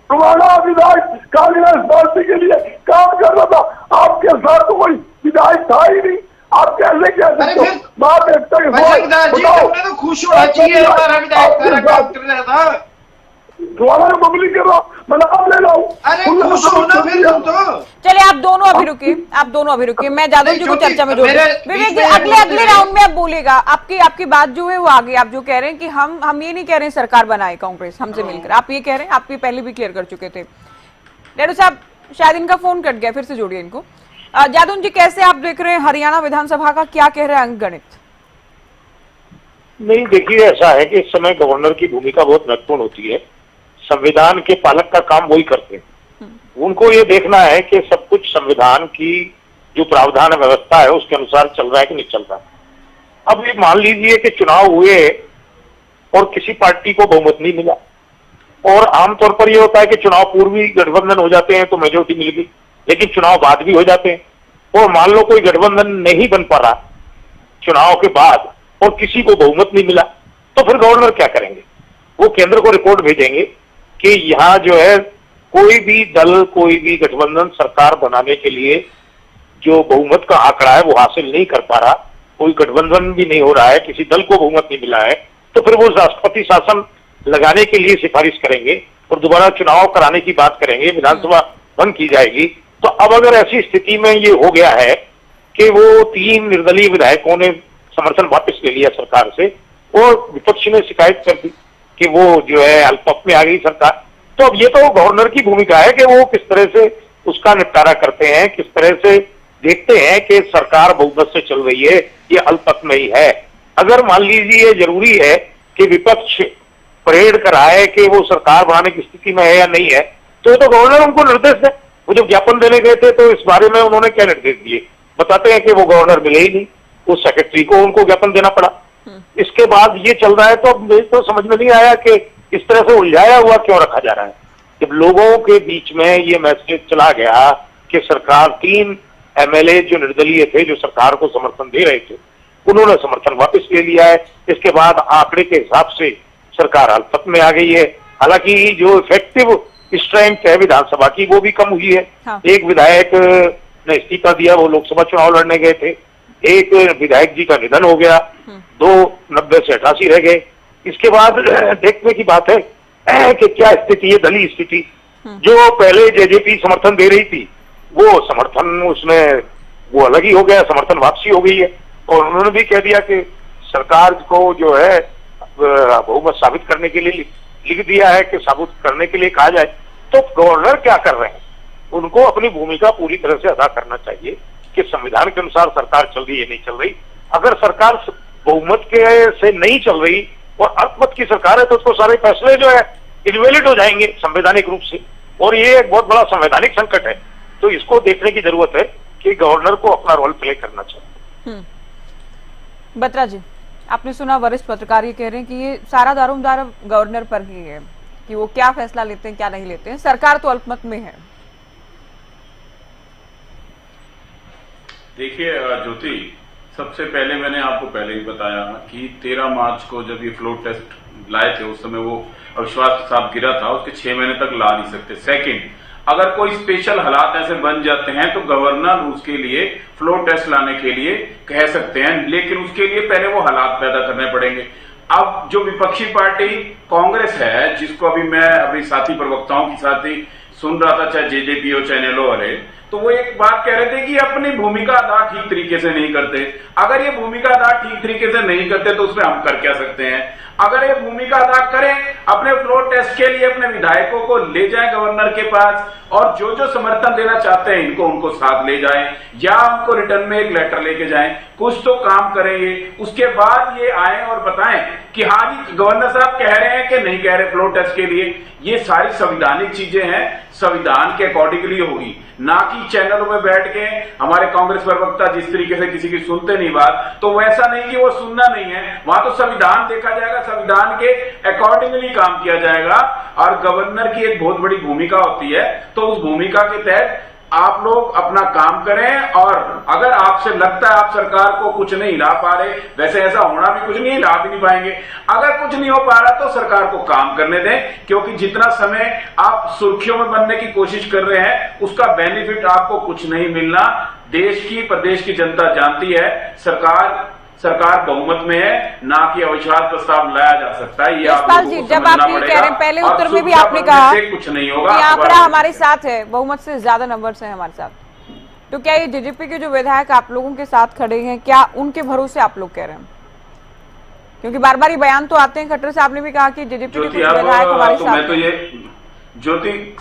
तुम्हारा विधायक कांग्रेस पार्टी के लिए काम कर रहा था, आपके साथ तो कोई विधायक था ही नहीं। आप कैसे कह सकते हो? बात एक तक तो खुश होना चाहिए, हमारा विधायक काम कर रहा था। दोबारा पब्लिक कर रहा, मैं नाम ले रहा हूँ। अरे खुश होना फिर तुम तो। चलिए आप दोनों अभी रुकिए, मैं जादव जी को चर्चा में जोड़। विवेक जी अगले राउंड में आप बोलेगा, आपकी बात जो है वो आगे आप जो कह रहे हैं कि हम ये नहीं कह रहे हैं सरकार बनाए कांग्रेस हमसे मिलकर, आप ये कह रहे हैं, आप ये पहले भी क्लियर कर चुके थे। डेडू साहब शायद इनका फोन कट गया, फिर से जोड़िए इनको। जादव जी कैसे आप देख रहे हैं हरियाणा विधानसभा का, क्या कह रहे हैं अंकगणित? नहीं, देखिए ऐसा है कि इस समय गवर्नर की भूमिका बहुत महत्वपूर्ण होती है। संविधान के पालक का काम वही करते हैं। उनको ये देखना है कि सब कुछ संविधान की जो प्रावधान व्यवस्था है उसके अनुसार चल रहा है कि नहीं चल रहा। अब ये मान लीजिए कि चुनाव हुए और किसी पार्टी को बहुमत नहीं मिला, और आमतौर पर यह होता है कि चुनाव पूर्व ही गठबंधन हो जाते हैं तो मेजोरिटी मिल गई, लेकिन चुनाव बाद भी हो जाते हैं। और मान लो कोई गठबंधन नहीं बन पा रहा चुनाव के बाद और किसी को बहुमत नहीं मिला, तो फिर गवर्नर क्या करेंगे? वो केंद्र को रिपोर्ट भेजेंगे कि यहाँ जो है कोई भी दल, कोई भी गठबंधन सरकार बनाने के लिए जो बहुमत का आंकड़ा है वो हासिल नहीं कर पा रहा, कोई गठबंधन भी नहीं हो रहा है, किसी दल को बहुमत नहीं मिला है, तो फिर वो राष्ट्रपति शासन लगाने के लिए सिफारिश करेंगे और दोबारा चुनाव कराने की बात करेंगे, विधानसभा भंग की जाएगी। तो अब अगर ऐसी स्थिति में ये हो गया है कि वो 3 निर्दलीय विधायकों ने समर्थन वापस ले लिया सरकार से और विपक्ष ने शिकायत कर दी कि वो जो है अल्पमत में आ गई सरकार, तो अब ये तो गवर्नर की भूमिका है कि वो किस तरह से उसका निपटारा करते हैं, किस तरह से देखते हैं कि सरकार बहुमत से चल रही है, ये अल्पमत में ही है। अगर मान लीजिए जरूरी है कि विपक्ष परेड कराए कि वो सरकार बनाने की स्थिति में है या नहीं है, तो गवर्नर उनको निर्देश दे। वो जब ज्ञापन देने गए थे तो इस बारे में उन्होंने क्या निर्देश दिए? बताते हैं कि वो गवर्नर मिले ही नहीं, उस सेक्रेटरी को उनको ज्ञापन देना पड़ा। इसके बाद ये चल रहा है, तो अब मुझे तो समझ में नहीं आया कि इस तरह से उलझाया हुआ क्यों रखा जा रहा है। जब लोगों के बीच में ये मैसेज चला गया कि सरकार 3 एमएलए जो निर्दलीय थे, जो सरकार को समर्थन दे रहे थे, उन्होंने समर्थन वापस ले लिया है। इसके बाद आंकड़े के हिसाब से सरकार अल्पमत में आ गई है। हालांकि जो इफेक्टिव स्ट्रेंथ है विधानसभा की वो भी कम हुई है। हाँ। एक विधायक ने इस्तीफा दिया, वो लोकसभा चुनाव लड़ने गए थे। एक विधायक जी का निधन हो गया, 2 90 से 88 रह गए। इसके बाद देखने की बात है कि क्या स्थिति है, दलीय स्थिति। जो पहले जेजेपी समर्थन दे रही थी वो समर्थन उसमें वो अलग ही हो गया, समर्थन वापसी हो गई है। और उन्होंने भी कह दिया कि सरकार को जो है बहुमत साबित करने के लिए लिख दिया है कि साबित करने के लिए कहा जाए। तो गवर्नर क्या कर रहे हैं? उनको अपनी भूमिका पूरी तरह से अदा करना चाहिए कि संविधान के अनुसार सरकार चल रही है नहीं चल रही। अगर सरकार बहुमत के से नहीं चल रही और अल्पमत की सरकार है तो उसको सारे फैसले जो है इनवैलिड हो जाएंगे संवैधानिक रूप से, और ये एक बहुत बड़ा संवैधानिक संकट है। तो इसको देखने की जरूरत है कि गवर्नर को अपना रोल प्ले करना चाहिए। बत्रा जी, आपने सुना वरिष्ठ पत्रकार ये कह रहे हैं कि ये सारा दारोमदार गवर्नर पर ही है कि वो क्या फैसला लेते हैं क्या नहीं लेते हैं, सरकार तो अल्पमत में है। देखिए ज्योति, सबसे पहले मैंने आपको पहले ही बताया कि 13 मार्च को जब ये फ्लो टेस्ट लाए थे उस समय वो अविश्वास साहब गिरा था, उसके 6 महीने तक ला नहीं सकते। सेकंड, अगर कोई स्पेशल हालात ऐसे बन जाते हैं तो गवर्नर उसके लिए फ्लो टेस्ट लाने के लिए कह सकते हैं, लेकिन उसके लिए पहले वो हालात पैदा करने पड़ेंगे। अब जो विपक्षी पार्टी कांग्रेस है, जिसको अभी मैं साथी प्रवक्ताओं के साथ ही सुन रहा था, चाहे जेजेपी हो चाहे नेलो वाले, तो वो एक बात कह रहे थे कि अपनी भूमिका अदा ठीक तरीके से नहीं करते। अगर ये भूमिका अदा ठीक तरीके से नहीं करते तो उसमें हम कर क्या सकते हैं? अगर ये भूमिका अदा करें, अपने फ्लोर टेस्ट के लिए अपने विधायकों को ले जाएं गवर्नर के पास और जो जो समर्थन देना चाहते हैं इनको उनको साथ ले जाएं या उनको रिटर्न में एक लेटर लेके जाएं, कुछ तो काम करेंगे। उसके बाद ये आए और बताएं कि हाँ जी गवर्नर साहब कह रहे हैं कि नहीं कह रहे फ्लोर टेस्ट के लिए। ये सारी संविधानिक चीजें हैं, संविधान के अकॉर्डिंगली होगी, ना कि चैनलों में बैठ के हमारे कांग्रेस प्रवक्ता जिस तरीके से किसी की सुनते नहीं बात, तो वैसा नहीं कि वो सुनना नहीं है, वहां तो संविधान देखा जाएगा, संविधान के अकॉर्डिंगली काम किया जाएगा। और गवर्नर की एक बहुत बड़ी भूमिका होती है, तो उस भूमिका के तहत आप लोग अपना काम करें। और अगर आपसे लगता है आप सरकार को कुछ नहीं हिला पा रहे, वैसे ऐसा होना भी कुछ नहीं, हिला भी नहीं पाएंगे, अगर कुछ नहीं हो पा रहा तो सरकार को काम करने दें, क्योंकि जितना समय आप सुर्खियों में बनने की कोशिश कर रहे हैं उसका बेनिफिट आपको कुछ नहीं मिलना। देश की प्रदेश की जनता जानती है सरकार बहुमत में है, ना कि अविश्वास प्रस्ताव लाया जा सकता है। ये आप जी, जब आप ये कह रहे हैं, पहले उत्तर में भी आपने कहा कुछ नहीं होगा, कि आंकड़ा हमारे साथ है, बहुमत से ज्यादा नंबर्स हैं हमारे साथ, तो क्या ये जेजेपी के जो विधायक आप लोगों के साथ खड़े हैं, क्या उनके भरोसे आप लोग कह रहे हैं? क्योंकि बार बार ये बयान तो आते हैं, खट्टर साहब ने भी कहा कि जेजेपी के कुछ विधायक हमारे साथ हैं। तो ये ज्योति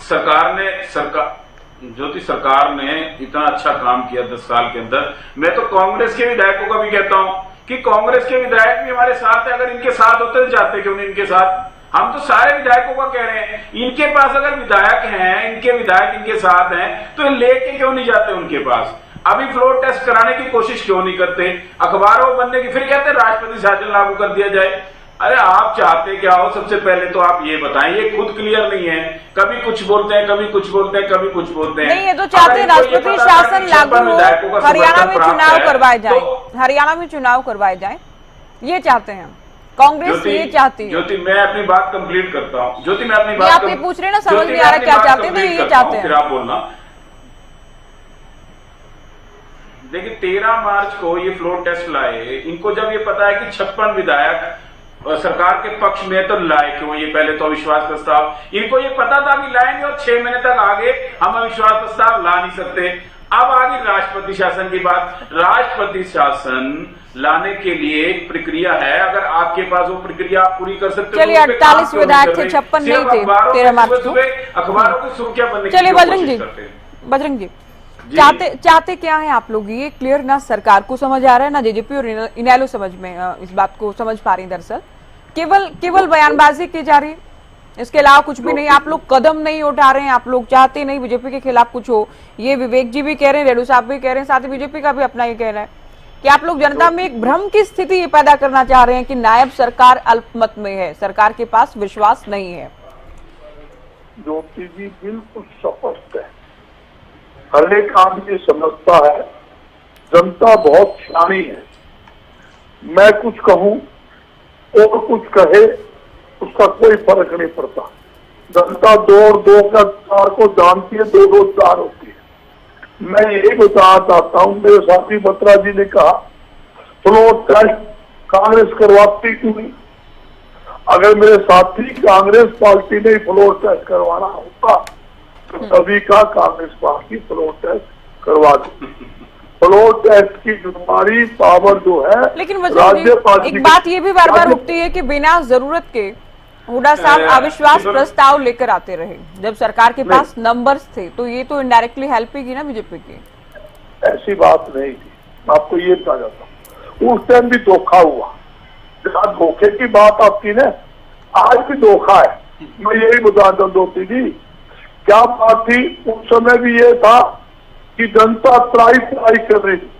सरकार ने इतना अच्छा काम किया 10 साल के अंदर। मैं तो कांग्रेस के विधायकों का भी कहता हूं कि कांग्रेस के विधायक भी हमारे साथ है, अगर इनके साथ होते तो जाते क्यों नहीं इनके साथ? हम तो सारे विधायकों का कह रहे हैं, इनके पास अगर विधायक हैं, इनके विधायक इनके साथ हैं, तो लेके क्यों नहीं जाते उनके पास? अभी फ्लोर टेस्ट कराने की कोशिश क्यों नहीं करते? अखबारों में बनने की, फिर कहते हैं राष्ट्रपति शासन लागू कर दिया जाए। अरे आप चाहते क्या हो? सबसे पहले तो आप ये बताएं, ये खुद क्लियर नहीं है, कभी कुछ बोलते हैं, कभी कुछ बोलते हैं, कभी कुछ बोलते हैं। नहीं, ये तो चाहते हैं राष्ट्रपति शासन लागू हो, हरियाणा में चुनाव करवाए जाए, हरियाणा में चुनाव करवाए जाए, ये चाहते हैं कांग्रेस, ये चाहती है। ज्योति मैं अपनी बात कंप्लीट करता हूँ। ज्योति मैं अपनी बात, आप ये पूछ रहे हैं ना, समझ नहीं आ रहा क्या चाहते हैं, तो ये चाहते हैं। फिर आप बोलना। देखिए 13 मार्च को ये फ्लोर टेस्ट लाए, इनको जब ये पता है कि 56 विधायक सरकार के पक्ष में, तो लाए क्यों ये? पहले तो अविश्वास प्रस्ताव, इनको ये पता था कि लाएंगे और 6 महीने तक आगे हम अविश्वास प्रस्ताव ला नहीं सकते। अब आगे राष्ट्रपति शासन की बात। राष्ट्रपति शासन लाने के लिए एक प्रक्रिया है, अगर आपके पास वो प्रक्रिया आप पूरी कर सकते हो। चलिए 48 विधायक थे, 56 नहीं थे 13 मार्च को। अखबारों की सुर्खियां बनने की चलिए बजरंग जी, चाहते क्या है आप लोग? ये क्लियर ना सरकार को समझ आ रहा है, ना जेजेपी और इनेलो समझ में इस बात को समझ पा रही। दरअसल केवल बयानबाजी की जा रही है, इसके अलावा कुछ भी नहीं। आप लोग कदम नहीं उठा रहे हैं, आप लोग चाहते नहीं बीजेपी के खिलाफ कुछ हो। ये विवेक जी भी कह रहे हैं, रेड्डू साहब भी कह रहे हैं, साथ ही बीजेपी का भी अपना ये कहना है कि आप लोग जनता में एक भ्रम की स्थिति पैदा करना चाह रहे हैं कि नायब सरकार अल्पमत में है, सरकार के पास विश्वास नहीं है। ज्योति जी बिल्कुल स्पष्ट है, हर एक आदमी समझता है, जनता बहुत सियानी है। मैं कुछ कहूं और कुछ कहे उसका कोई फर्क नहीं पड़ता। जनता 2 और 2 का 4 को जानती है, 2 2 4 होती है। मैं यही बताना चाहता हूं, मेरे साथी बत्रा जी ने कहा फ्लोर टेस्ट कांग्रेस करवाती क्यों नहीं? अगर मेरे साथी कांग्रेस पार्टी ने फ्लोर टेस्ट करवाना होता तो सभी का कांग्रेस पार्टी फ्लोर टेस्ट करवा दी। फ्लोर टेस्ट की जिम्मेदारी पावर जो है, लेकिन एक बात ये भी बार बार उठती है कि बिना जरूरत के हुड्डा साहब अविश्वास प्रस्ताव लेकर आते रहे जब सरकार के पास नंबर्स थे, तो ये तो इनडायरेक्टली हेल्प ही की ना बीजेपी की। ऐसी बात नहीं थी, आपको ये कहा जाता, उस टाइम भी धोखा हुआ। जहाँ धोखे की बात आती ना, आज भी धोखा है। मैं यही बता दोती जी, क्या बात थी उस समय भी ये था कि जनता त्राई कर रही थी,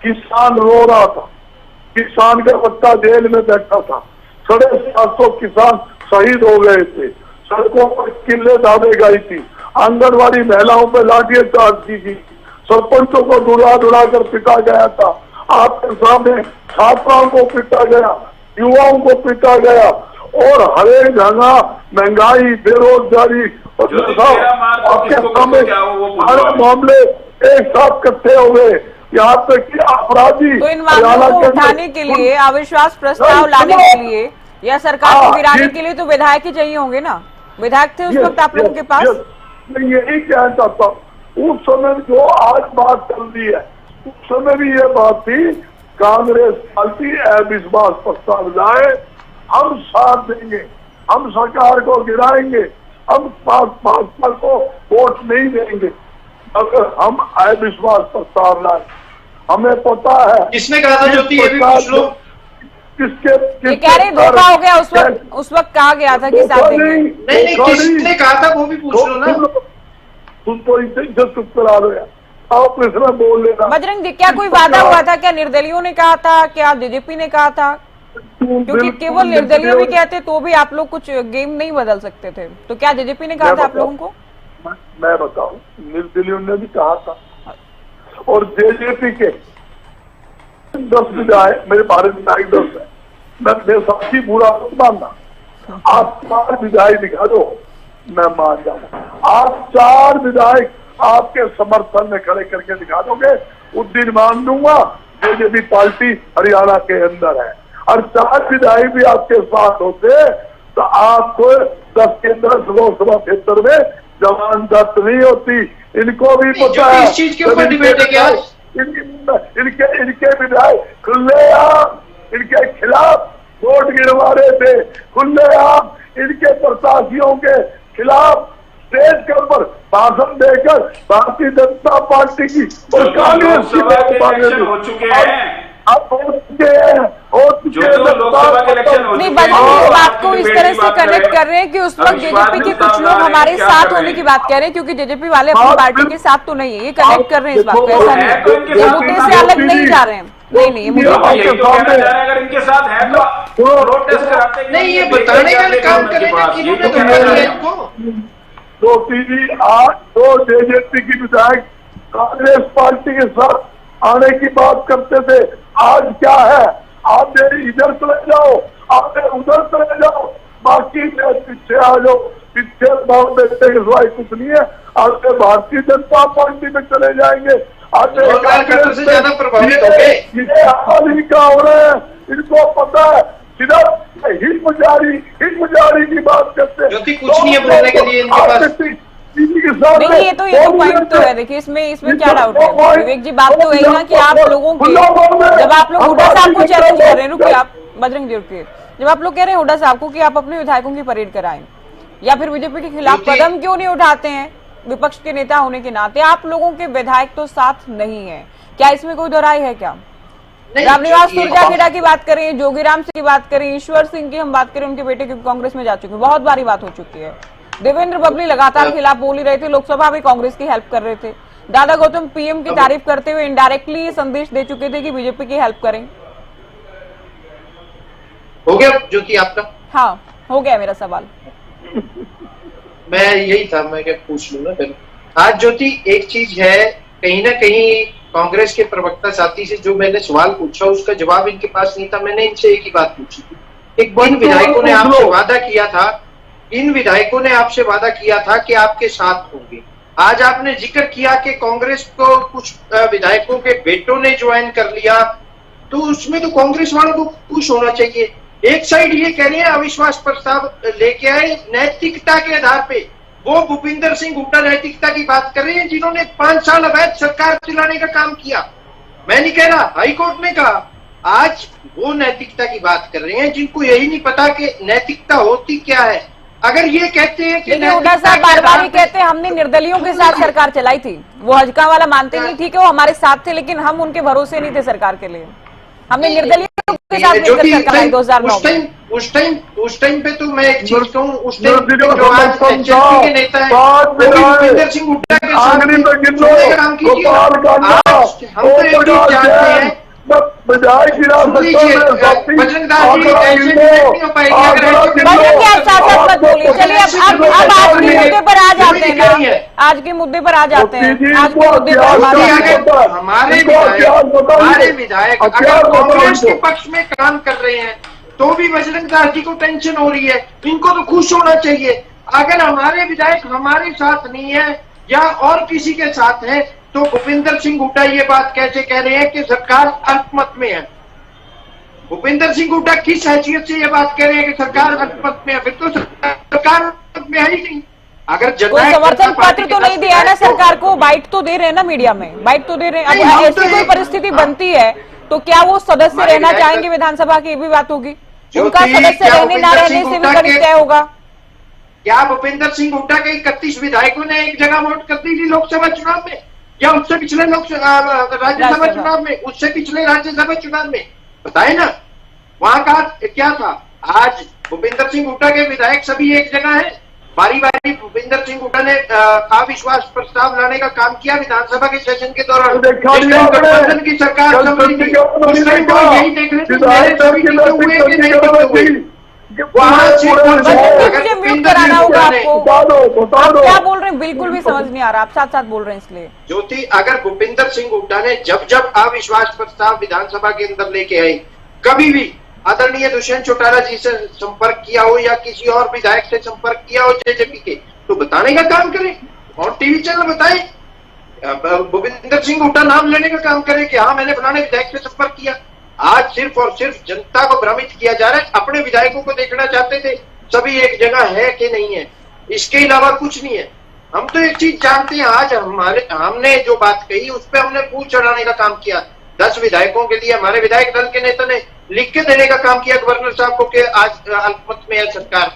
किसान रो रहा था, किसान का बच्चा जेल में बैठा था, 750 किसान शहीद हो गए थे, सड़कों पर किले दावे गई थी, आंगनबाड़ी महिलाओं पर लाठियां चार्ज की गई, सरपंचों को दुड़ा कर पिटा गया था, आपके सामने छात्राओं को पिटा गया, युवाओं को पिटा गया, और हर एक जगह महंगाई, बेरोजगारी और आपके सामने सारे मामले एक साथ इकट्ठे हो गए। यहाँ तक कि अपराधी, तो इन मामलों को उठाने के लिए, अविश्वास प्रस्ताव लाने के लिए या सरकार को गिराने के लिए तो विधायक ही चाहिए होंगे ना? विधायक थे उस वक्त आप लोगों के पास? मैं यही कहना चाहता हूँ, उस समय जो आज बात चल रही है, उस समय भी ये बात थी, कांग्रेस पार्टी अविश्वास प्रस्ताव लाए, हम साथ देंगे, हम सरकार को गिराएंगे, हम भाजपा को वोट नहीं देंगे अगर हम अविश्वास प्रस्ताव लाए। हमें पता है किसने कहा था ज्योति, ये भी पूछ लो। ये कह रहे धोखा हो गया, उस वक्त कहा गया था कि साथ देंगे। नहीं, किसने कहा था वो भी पूछ लो ना। तुम तो इसे चुप करा लो यार, आप इसमें बोल लेना। बजरंग जी, क्या कोई वादा हुआ था? क्या निर्दलियों ने कहा था? क्या जेजेपी ने कहा था? क्योंकि केवल निर्दलीय भी कहते तो भी आप लोग कुछ गेम नहीं बदल सकते थे, तो क्या जेजेपी ने कहा था आप लोगों को? मैं बताऊं, निर्दलियों ने भी कहा था, और जेजेपी के 10 विधायक, मेरे भारत विधायक 10 है, मैं मेरे साथी बुरा मत मानना, आप 4 विधायक दिखा दो, मैं मान जाऊंगा। आप 4 विधायक आपके समर्थन में खड़े करके दिखा दोगे, उस दिन मान दूंगा जेजेपी पार्टी हरियाणा के अंदर है। और 4 विधायक भी आपके साथ होते तो आपको 10 के 10 लोकसभा क्षेत्र में जमानत नहीं होती। इनको भी पता है इस चीज के ऊपर डिबेट है क्या? इनके विधायक खुलेआम इनके खिलाफ वोट गिरवा रहे थे, खुलेआम इनके प्रत्याशियों के खिलाफ स्टेज के ऊपर भाषण देकर भारतीय जनता पार्टी की और कांग्रेस की हो चुके हैं। नहीं, बजरंग इस बात को इस तरह से कनेक्ट कर रहे हैं कि उस वक्त जेजेपी के कुछ लोग हमारे साथ होने की बात कह रहे हैं, क्योंकि जेजेपी वाले अपनी पार्टी के साथ तो नहीं है। ये कनेक्ट कर रहे हैं इस बात को, ऐसा नहीं, ये मुद्दे से अलग नहीं जा रहे हैं। नहीं, ये मुद्दे अगर इनके साथ है तो प्रोटेस्ट कराते नहीं, ये बताने का काम करेगा कि इन्होंने धोखा दिया इनको। तो टीवी आज तो जेजेपी की विधायक कांग्रेस पार्टी के साथ आने की बात करते थे, आज क्या है? आप इधर चले जाओ, आप उधर चले जाओ, बाकी पीछे आ जाओ, पीछे भाव देते के सिवाय कुछ नहीं है। आज भारतीय जनता पार्टी में चले जाएंगे, आज कांग्रेस से ज्यादा प्रभावित हो गए। ये हाल ही का हो रहे हैं, इनको पता है, सिर्फ हिट मुजारी की बात करते हैं। कुछ नहीं है बोलने के लिए इनके पास। नहीं, ये तो पॉइंट तो है। देखिए, इसमें क्या डाउट है विवेक जी? बात तो यही ना कि आप लोगों के, जब आप लोग हुड्डा साहब को चैलेंज कर रहे हैं, रुकिए आप बजरंग जी, रुकिए, जब आप लोग कह रहे हैं हुड्डा साहब को कि आप अपने विधायकों की परेड कराएं या फिर बीजेपी के खिलाफ कदम क्यों नहीं उठाते हैं विपक्ष के नेता होने के नाते? आप लोगों के विधायक तो साथ नहीं है, क्या इसमें कोई दोहराई है क्या? रामनिवास सुरजाखेड़ा की बात करें, जोगीराम सिंह की बात करें, ईश्वर सिंह की हम बात करें, उनके बेटे कांग्रेस में जा चुके हैं, बहुत बारी बात हो चुकी है। देवेंद्र बबली लगातार खिलाफ बोल ही रहे थे, लोकसभा में कांग्रेस की हेल्प कर रहे थे। दादा गौतम पीएम की तारीफ करते हुए इनडायरेक्टली ये संदेश दे चुके थे कि बीजेपी की हेल्प करें। हो गया ज्योति आपका? हाँ, हो गया मेरा सवाल। मैं यही था, मैं क्या पूछ लूं ना फिर। आज ज्योति एक चीज है, कहीं ना कहीं कांग्रेस के प्रवक्ता साथी से जो मैंने सवाल पूछा उसका जवाब इनके पास नहीं था। मैंने इनसे एक ही बात पूछी थी, इन विधायकों ने आपसे वादा किया था, इन विधायकों ने आपसे वादा किया था कि आपके साथ होंगे। आज आपने जिक्र किया कि कांग्रेस को कुछ विधायकों के बेटों ने ज्वाइन कर लिया, तो उसमें तो कांग्रेस वालों को खुश होना चाहिए। एक साइड ये कह रहे हैं अविश्वास प्रस्ताव लेके आए नैतिकता के आधार पे, वो भूपिंदर सिंह हुड्डा नैतिकता की बात कर रहे हैं जिन्होंने 5 साल अवैध सरकार चलाने का काम किया। मैं नहीं कह रहा, हाईकोर्ट ने कहा। आज वो नैतिकता की बात कर रहे हैं जिनको यही नहीं पता कि नैतिकता होती क्या है। अगर ये कहते हैं कि हुड्डा साहब बार बार ही कहते हैं हमने निर्दलियों के साथ सरकार चलाई थी, वो हजका वाला मानते नहीं थी कि वो हमारे साथ थे, लेकिन हम उनके भरोसे नहीं थे सरकार के लिए। हमने निर्दलियों के साथ मिलकर सरकार आई 2009 में। उस टाइम पे तो मैं एक चीज कहूँ, उस टाइम जो आज एचएनपी के नेता है भूपिंदर सिंह हुड्डा के साथ काम कीजिए। आज हम तो एक चीज जानते हैं, चलिए अब आज के मुद्दे पर आ जाते हैं ना, आज के मुद्दे पर आ जाते हैं। आज के मुद्दे पर हमारे विधायक अगर कांग्रेस के पक्ष में काम कर रहे हैं तो भी बजरंग दास जी को टेंशन हो रही है, इनको तो खुश होना चाहिए। अगर हमारे विधायक हमारे साथ नहीं है या और किसी के साथ है तो भूपिंदर सिंह हुड्डा ये बात कैसे कह रहे हैं कि सरकार अल्पमत में है? भूपिंदर सिंह हुड्डा किस हैसियत से ये बात कह रहे हैं कि सरकार अल्पमत में है? फिर तो सरकार में है ही नहीं। अगर कोई समर्थन पत्र तो नहीं दिया है ना सरकार को, बाइट तो दे रहे हैं ना मीडिया में, बाइट तो दे रहे हैं। अब ऐसी कोई परिस्थिति बनती है तो क्या वो सदस्य रहना चाहेंगे विधानसभा की, ये भी बात होगी। उनका सदस्य रहने ना रहने से भी गणित तय होगा। क्या भूपेंद्र सिंह हुड्डा के 31 विधायकों ने एक जगह वोट कर दी थी लोकसभा चुनाव में, या उससे पिछले राज्यसभा चुनाव में, उससे पिछले राज्यसभा चुनाव में? बताए ना वहां का क्या था। आज भूपेंद्र सिंह हुड्डा के विधायक सभी एक जगह है। बारी बारी भूपेंद्र सिंह हुड्डा ने अविश्वास प्रस्ताव लाने का काम किया विधानसभा के सेशन के दौरान। गठबंधन की सरकार यही देख रहे मुझे म्यूट कराना होगा आपको। आप क्या बोल रहे हैं बिल्कुल भी समझ नहीं आ रहा, आप साथ साथ बोल रहे हैं इसलिए। ज्योति, अगर भूपेंद्र सिंह हुड्डा ने जब जब अविश्वास प्रस्ताव विधानसभा के अंदर लेके आए, कभी भी आदरणीय दुष्यंत चौटाला जी से संपर्क किया हो या किसी और विधायक से संपर्क किया हो जेजेपी के, तो बताने का काम करें और टीवी चैनल बताए। भूपेंद्र सिंह हुड्डा नाम लेने का काम करे कि हाँ मैंने फलाने विधायक से संपर्क किया। आज सिर्फ और सिर्फ जनता को भ्रमित किया जा रहा है। अपने विधायकों को देखना चाहते थे सभी एक जगह है कि नहीं है, इसके अलावा कुछ नहीं है। हम तो एक चीज जानते हैं, आज हमने जो बात कही उस पर हमने पूछ चढ़ाने का काम किया। 10 विधायकों के लिए हमारे विधायक दल के नेता ने लिख के देने का काम किया गवर्नर साहब को कि आज अल्पमत में है सरकार।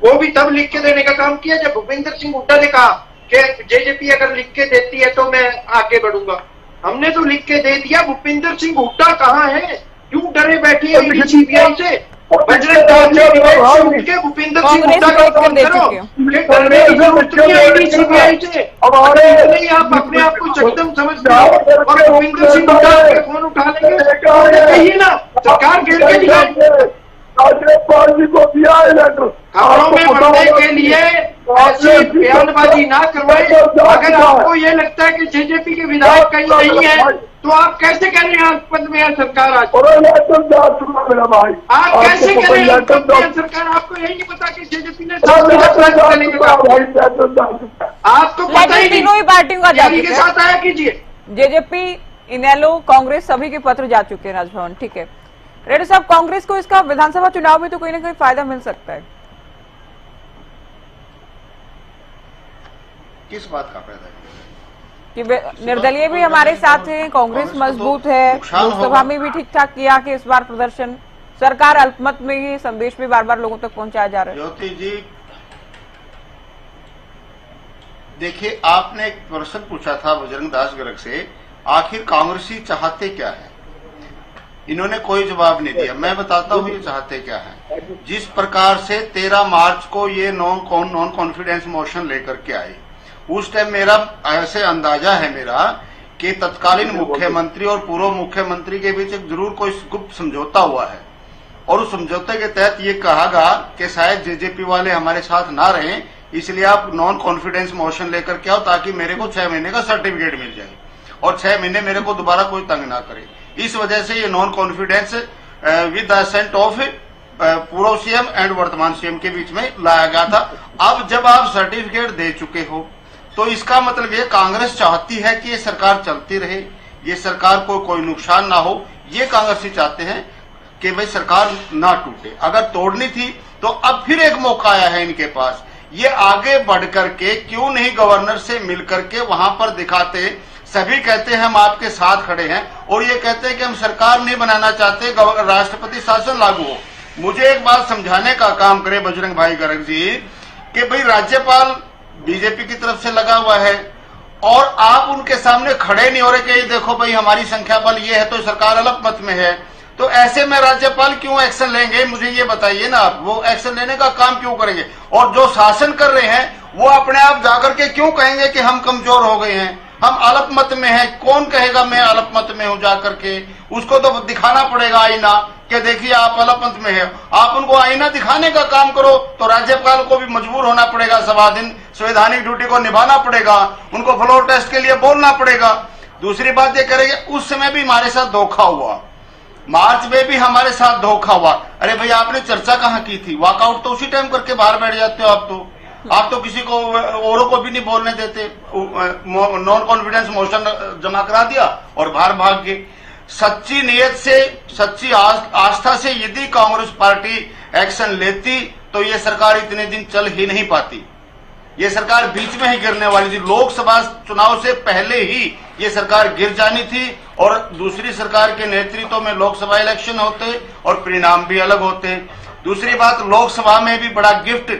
वो भी तब लिख के देने का काम किया जब भूपेंद्र सिंह हुड्डा ने कहा कि जेजेपी अगर लिख के देती है तो मैं आगे बढ़ूंगा। हमने तो लिख के दे दिया। भूपेंद्र सिंह हुड्डा कहाँ है? क्यों डरे बैठे हैं सीबीआई से? बजरंग दल के भूपेंद्र सिंह हुड्डा का फोन करो, सीबीआई से आप अपने आप को सक्षम समझते हो और भूपेंद्र सिंह हुड्डा के फोन उठा लेंगे। कहिए ना, सरकार घेर के दिखाए। खबरों में बढ़ने के लिए ऐसी बयानबाजी ना करवाए। अगर आपको ये लगता है कि जेजेपी के विधायक कहीं नहीं है तो आप कैसे कह रहे हैं पद में है सरकार? आज आप कैसे कह रहे हैं पद में है सरकार? आपको यही नहीं पता कि जेजेपी ने आपको पता ही नहीं। तीनों ही पार्टियों का के साथ आया कीजिए। जेजेपी, इनेलो, कांग्रेस सभी के पत्र जा चुके हैं राजभवन। ठीक है रेड्डी साहब, कांग्रेस को इसका विधानसभा चुनाव में तो कहीं ना कहीं फायदा मिल सकता है। किस बात का फायदा? कि निर्दलीय भी हमारे साथ हैं, कांग्रेस मजबूत है, लोकसभा में भी ठीक ठाक किया कि इस बार प्रदर्शन, सरकार अल्पमत में, ये संदेश भी बार बार लोगों तक पहुंचाया जा रहा है। ज्योति जी देखिए, आपने एक प्रश्न पूछा था बजरंग दास गर्ग से, आखिर कांग्रेसी चाहते क्या है? इन्होंने कोई जवाब नहीं दिया। मैं बताता हूँ ये चाहते क्या है। जिस प्रकार से 13 मार्च को ये नॉन कॉन्फिडेंस मोशन लेकर के आए, उस टाइम मेरा ऐसे अंदाजा है मेरा कि तत्कालीन मुख्यमंत्री और पूर्व मुख्यमंत्री के बीच एक जरूर कोई गुप्त समझौता हुआ है और उस समझौते के तहत ये कहा गया कि शायद जेजेपी वाले हमारे साथ ना रहें, इसलिए आप नॉन कॉन्फिडेंस मोशन लेकर के आओ ताकि मेरे को 6 महीने का सर्टिफिकेट मिल जाए और 6 महीने मेरे को दोबारा कोई तंग ना करे। इस वजह से ये non confidence with assent of पूर्व सीएम एंड वर्तमान सीएम के बीच में लाया गया था। अब जब आप सर्टिफिकेट दे चुके हो तो इसका मतलब ये कांग्रेस चाहती है कि ये सरकार चलती रहे, ये सरकार को कोई नुकसान ना हो। ये कांग्रेसी चाहते हैं कि भाई सरकार ना टूटे। अगर तोड़नी थी तो अब फिर एक मौका आया है इनके पास। ये आगे बढ़ करके क्यों नहीं गवर्नर से मिलकर के वहां पर दिखाते? सभी कहते हैं हम आपके साथ खड़े हैं और ये कहते हैं कि हम सरकार नहीं बनाना चाहते, राष्ट्रपति शासन लागू हो। मुझे एक बात समझाने का काम करे बजरंग भाई गर्ग जी कि भाई राज्यपाल बीजेपी की तरफ से लगा हुआ है और आप उनके सामने खड़े नहीं हो रहे कि देखो भाई हमारी संख्या बल ये है तो सरकार अल्पमत में है, तो ऐसे में राज्यपाल क्यों एक्शन लेंगे? मुझे ये बताइए ना, आप वो एक्शन लेने का काम क्यों करेंगे? और जो शासन कर रहे हैं वो अपने आप जाकर के क्यों कहेंगे कि हम कमजोर हो गए हैं, हम अल्पमत में हैं? कौन कहेगा मैं अल्पमत में हूं? जाकर के उसको तो दिखाना पड़ेगा आईना कि देखिए आप अल्पमत में है। आप उनको आईना दिखाने का काम करो तो राज्यपाल को भी मजबूर होना पड़ेगा, सवा दिन संवैधानिक ड्यूटी को निभाना पड़ेगा, उनको फ्लोर टेस्ट के लिए बोलना पड़ेगा। दूसरी बात ये करेंगे, उस समय भी हमारे साथ धोखा हुआ, मार्च में भी हमारे साथ धोखा हुआ। अरे भाई आपने चर्चा कहाँ की थी? वॉकआउट तो उसी टाइम करके बाहर बैठ जाते हो आप तो किसी को औरों को भी नहीं बोलने देते। नॉन कॉन्फिडेंस मोशन जमा करा दिया और बाहर भाग गए। सच्ची नीयत से, सच्ची आस्था से यदि कांग्रेस पार्टी एक्शन लेती तो ये सरकार इतने दिन चल ही नहीं पाती। ये सरकार बीच में ही गिरने वाली थी। लोकसभा चुनाव से पहले ही ये सरकार गिर जानी थी और दूसरी सरकार के नेतृत्व में लोकसभा इलेक्शन होते और परिणाम भी अलग होते। दूसरी बात, लोकसभा में भी बड़ा गिफ्ट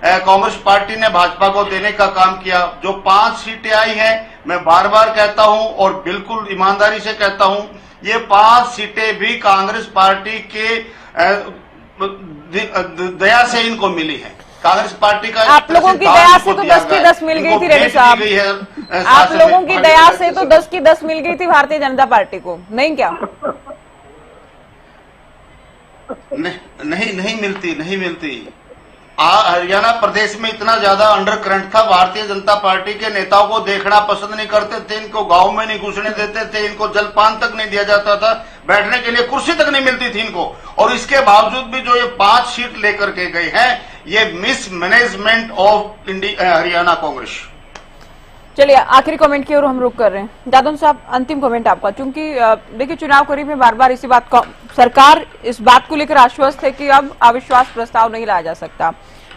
कांग्रेस पार्टी ने भाजपा को देने का काम किया। जो 5 सीटें आई हैं, मैं बार बार कहता हूं और बिल्कुल ईमानदारी से कहता हूं, ये 5 सीटें भी कांग्रेस पार्टी के दया से इनको मिली है। कांग्रेस पार्टी का आप लोगों की दया से तो 10 की 10 मिल गई थी रेड्डी साहब। आप लोगों की दया से तो 10 की 10 मिल गई थी भारतीय जनता पार्टी को, नहीं क्या? नहीं मिलती। हरियाणा प्रदेश में इतना ज्यादा अंडर करंट था, भारतीय जनता पार्टी के नेताओं को देखना पसंद नहीं करते थे, इनको गांव में नहीं घुसने देते थे, इनको जलपान तक नहीं दिया जाता था, बैठने के लिए कुर्सी तक नहीं मिलती थी इनको। और इसके बावजूद भी जो ये 5 सीट लेकर के गए हैं, ये मिसमैनेजमेंट ऑफ हरियाणा कांग्रेस। चलिए आखिरी कमेंट की ओर हम रुक कर रहे हैं। जादव साहब, अंतिम कमेंट आपका, क्योंकि देखिए चुनाव करीब में, बार बार इसी बात को सरकार इस बात को लेकर आश्वस्त है कि अब अविश्वास प्रस्ताव नहीं लाया जा सकता।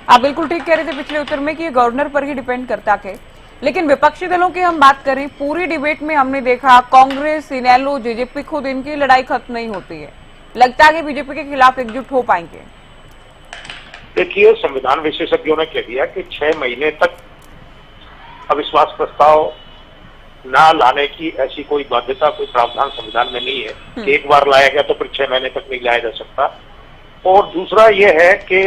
आप बिल्कुल ठीक कह रहे थे पिछले उत्तर में कि ये गवर्नर पर ही डिपेंड करता है, लेकिन विपक्षी दलों की हम बात करें, पूरी डिबेट में हमने देखा कांग्रेस, इनेलो, जेजेपी, खुद इनकी लड़ाई खत्म नहीं होती है। लगता है कि बीजेपी के खिलाफ एकजुट हो पाएंगे? देखिए, संविधान विशेषज्ञों ने कह दिया कि 6 महीने तक अविश्वास प्रस्ताव ना लाने की ऐसी कोई बाध्यता, कोई प्रावधान संविधान में नहीं है कि एक बार लाया गया तो फिर 6 महीने तक नहीं लाया जा सकता। और दूसरा यह है कि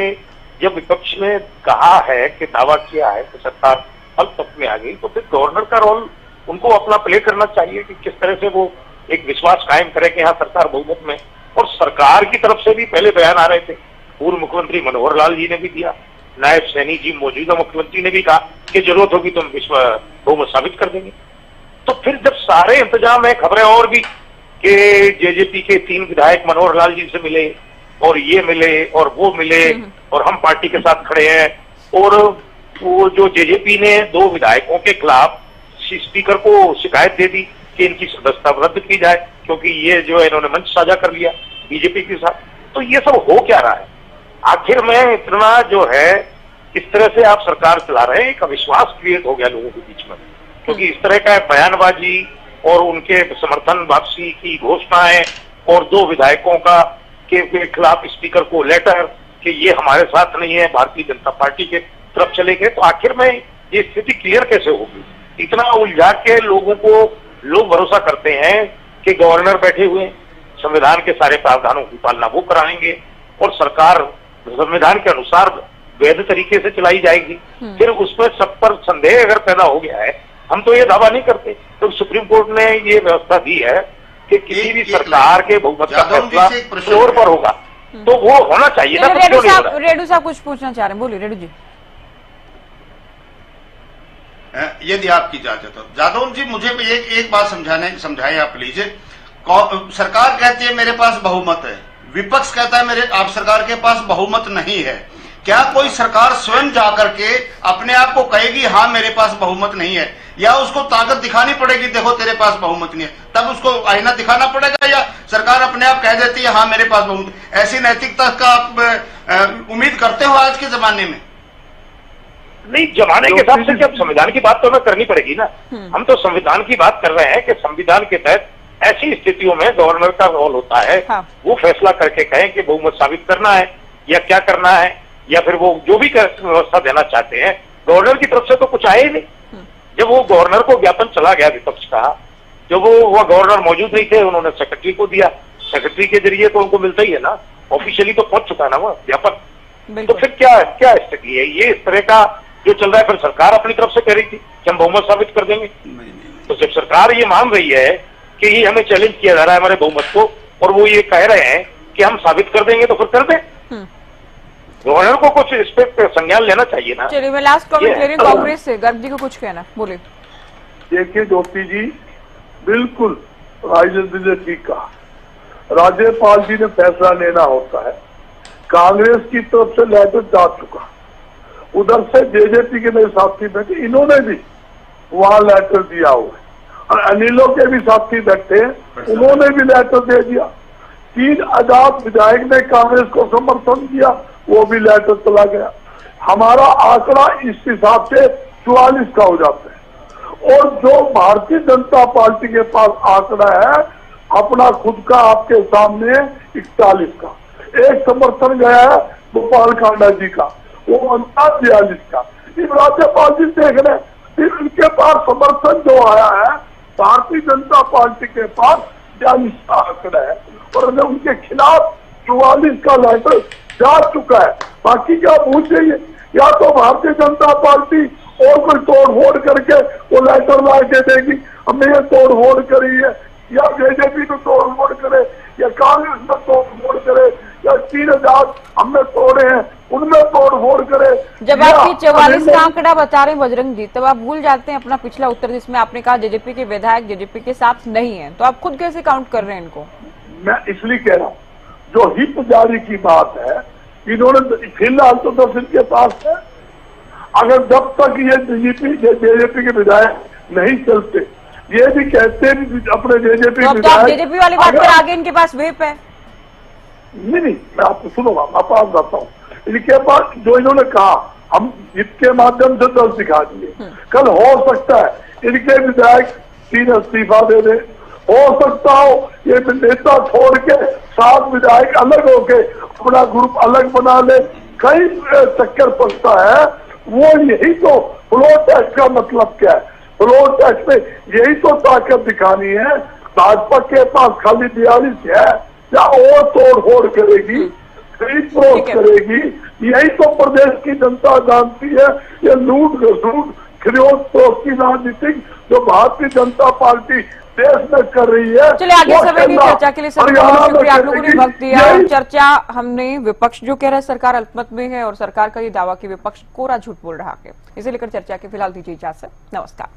जब विपक्ष ने कहा है कि दावा किया है कि सरकार अल्पमत में आ गई, तो फिर गवर्नर का रोल उनको अपना प्ले करना चाहिए कि किस तरह से वो एक विश्वास कायम करे कि यहाँ सरकार बहुमत में। और सरकार की तरफ से भी पहले बयान आ रहे थे, पूर्व मुख्यमंत्री मनोहर लाल जी ने भी दिया, नायब सैनी जी मौजूदा मुख्यमंत्री ने भी कहा कि जरूरत होगी तो हम बहुमत साबित कर देंगे। तो फिर जब सारे इंतजाम है, खबरें और भी कि जेजेपी के 3 विधायक मनोहर लाल जी से मिले और ये मिले और वो मिले और हम पार्टी के साथ खड़े हैं, और वो जो जेजेपी ने 2 विधायकों के खिलाफ स्पीकर को शिकायत दे दी कि इनकी सदस्यता रद्द की जाए क्योंकि ये जो है इन्होंने मंच साझा कर लिया बीजेपी के साथ। तो ये सब हो क्या रहा है आखिर में? इतना जो है इस तरह से आप सरकार चला रहे हैं, एक अविश्वास क्रिएट हो गया लोगों के बीच में, क्योंकि इस तरह का बयानबाजी और उनके समर्थन वापसी की घोषणाएं और 2 विधायकों का के खिलाफ स्पीकर को लेटर कि ये हमारे साथ नहीं है, भारतीय जनता पार्टी के तरफ चले गए, तो आखिर में ये स्थिति क्लियर कैसे होगी? इतना उलझा के लोगों को लोग भरोसा करते हैं कि गवर्नर बैठे हुए संविधान के सारे प्रावधानों की पालना वो कराएंगे और सरकार संविधान के अनुसार वैध तरीके से चलाई जाएगी। फिर उसमें सब पर संदेह अगर पैदा हो गया है, हम तो ये दावा नहीं करते, तो सुप्रीम कोर्ट ने ये व्यवस्था दी है कि किसी भी सरकार के बहुमत का फैसला फ्लोर पर होगा, तो वो होना चाहिए ना। रेड्डी साहब कुछ पूछना चाह रहे हैं, बोलिए रेड्डी जी। यदि आपकी इजाजत हो जादव जी, मुझे एक बात समझाएं आप प्लीज। सरकार कहती है मेरे पास बहुमत है, विपक्ष कहता है आप सरकार के पास बहुमत नहीं है। क्या कोई सरकार स्वयं जाकर के अपने आप को कहेगी हाँ मेरे पास बहुमत नहीं है, या उसको ताकत दिखानी पड़ेगी देखो तेरे पास बहुमत नहीं है, तब उसको आईना दिखाना पड़ेगा, या सरकार अपने आप कह देती है हाँ मेरे पास बहुमत? ऐसी नैतिकता का आप उम्मीद करते हो आज के जमाने में? नहीं, जमाने के हिसाब से जब संविधान की बात तो हमें करनी पड़ेगी ना। हम तो संविधान की बात कर रहे हैं कि संविधान के तहत ऐसी स्थितियों में गवर्नर का रोल होता है, वो फैसला करके कहें कि बहुमत साबित करना है या क्या करना है, या फिर वो जो भी व्यवस्था देना चाहते हैं। गवर्नर की तरफ से तो कुछ आया ही नहीं। जब वो गवर्नर को ज्ञापन चला गया विपक्ष का, जब वो गवर्नर मौजूद नहीं थे, उन्होंने सेक्रेटरी को दिया, सेक्रेटरी के जरिए तो उनको मिलता ही है ना, ऑफिशियली तो पहुंच चुका है ना वो ज्ञापन। तो फिर क्या स्थिति है ये? इस तरह का जो चल रहा है, फिर सरकार अपनी तरफ से कह रही थी कि हम बहुमत साबित कर देंगे। तो जब सरकार ये मान रही है कि ये हमें चैलेंज किया जा रहा है हमारे बहुमत को, और वो ये कह रहे हैं कि हम साबित कर देंगे, तो फिर कर दें। गवर्नर को कुछ इस पे संज्ञान लेना चाहिए ना। चलिए मैं लास्ट कमेंट ले रही हूँ कांग्रेस से, गर्ग जी को कुछ कहना, बोले। देखिए ज्योति जी, बिल्कुल राजेंद्र ने ठीक कहा, राज्यपाल जी ने फैसला लेना होता है। कांग्रेस की तरफ से लेटर जा चुका, उधर से जेजेपी के मेरे साथी बैठे, इन्होंने भी वहां लेटर दिया हुआ है, और अनिलों के भी साथी बैठे हैं, उन्होंने भी लेटर दे दिया। 3 आजाद विधायक ने कांग्रेस को समर्थन किया, वो भी लेटर चला गया। हमारा आंकड़ा इस हिसाब से 44 का हो जाता है। और जो भारतीय जनता पार्टी के पास आंकड़ा है अपना खुद का आपके सामने 41 का, एक समर्थन गया है गोपाल कांडा जी का, वो बनता 42 का। राज्यपाल जी देख रहे, फिर उनके पास समर्थन जो आया है भारतीय जनता पार्टी के पास 42 का आंकड़ा है और उनके खिलाफ 44 का लेटर जा चुका है। बाकी क्या पूछेंगे, या तो भारतीय जनता पार्टी और कोई तोड़फोड़ करके वो लेटर ला के देगी हमने ये तोड़फोड़ करी है, या बीजेपी को तोड़फोड़ करे, या कांग्रेस में तोड़फोड़ करे, या 3000 हमने तोड़े हैं उनमें तोड़फोड़ करे। जब आपकी 44 का आंकड़ा बता रहे हैं बजरंग जी, तब आप भूल जाते हैं अपना पिछला उत्तर जिसमें आपने कहा जेजेपी के विधायक जेजेपी के साथ नहीं है, तो आप खुद कैसे काउंट कर रहे हैं इनको? मैं इसलिए कह रहा हूँ जो हिप जारी की बात है, इन्होंने फिलहाल तो 10 इनके पास है। अगर जब तक ये जेजेपी के विधायक नहीं चलते, ये भी कहते हैं अपने जेजेपी विधायक, जेजेपी वाली बात कर आगे इनके पास व्हिप है। नहीं, मैं आपको सुनूंगा, मैं पास जाता हूँ। इनके पास जो इन्होंने कहा हम इसके माध्यम से 10 दिखा दिए। कल हो सकता है इनके विधायक 3 इस्तीफा दे दे, हो सकता हो ये नेता छोड़ के 7 विधायक अलग होके अपना ग्रुप अलग बना ले, कई चक्कर पड़ता है। वो यही तो फ्लोर टेस्ट का मतलब क्या है, फ्लोर टेस्ट में यही तो ताकत दिखानी है। भाजपा के पास खाली 42 है या और तोड़-फोड़ करेगी, खरीद फरोख्त करेगी, यही तो प्रदेश की जनता जानती है। ये लूट खरीद फरोख्त की राजनीति जो भारतीय जनता पार्टी देश में कर रही है। चलिए आगे समय की चर्चा के लिए शुक्रिया, आप लोगों ने वक्त दिया। चर्चा हमने विपक्ष जो कह रहा है सरकार अल्पमत में है और सरकार का ये दावा कि विपक्ष कोरा झूठ बोल रहा है, इसे लेकर चर्चा के फिलहाल दीजिए इजाजत। नमस्कार।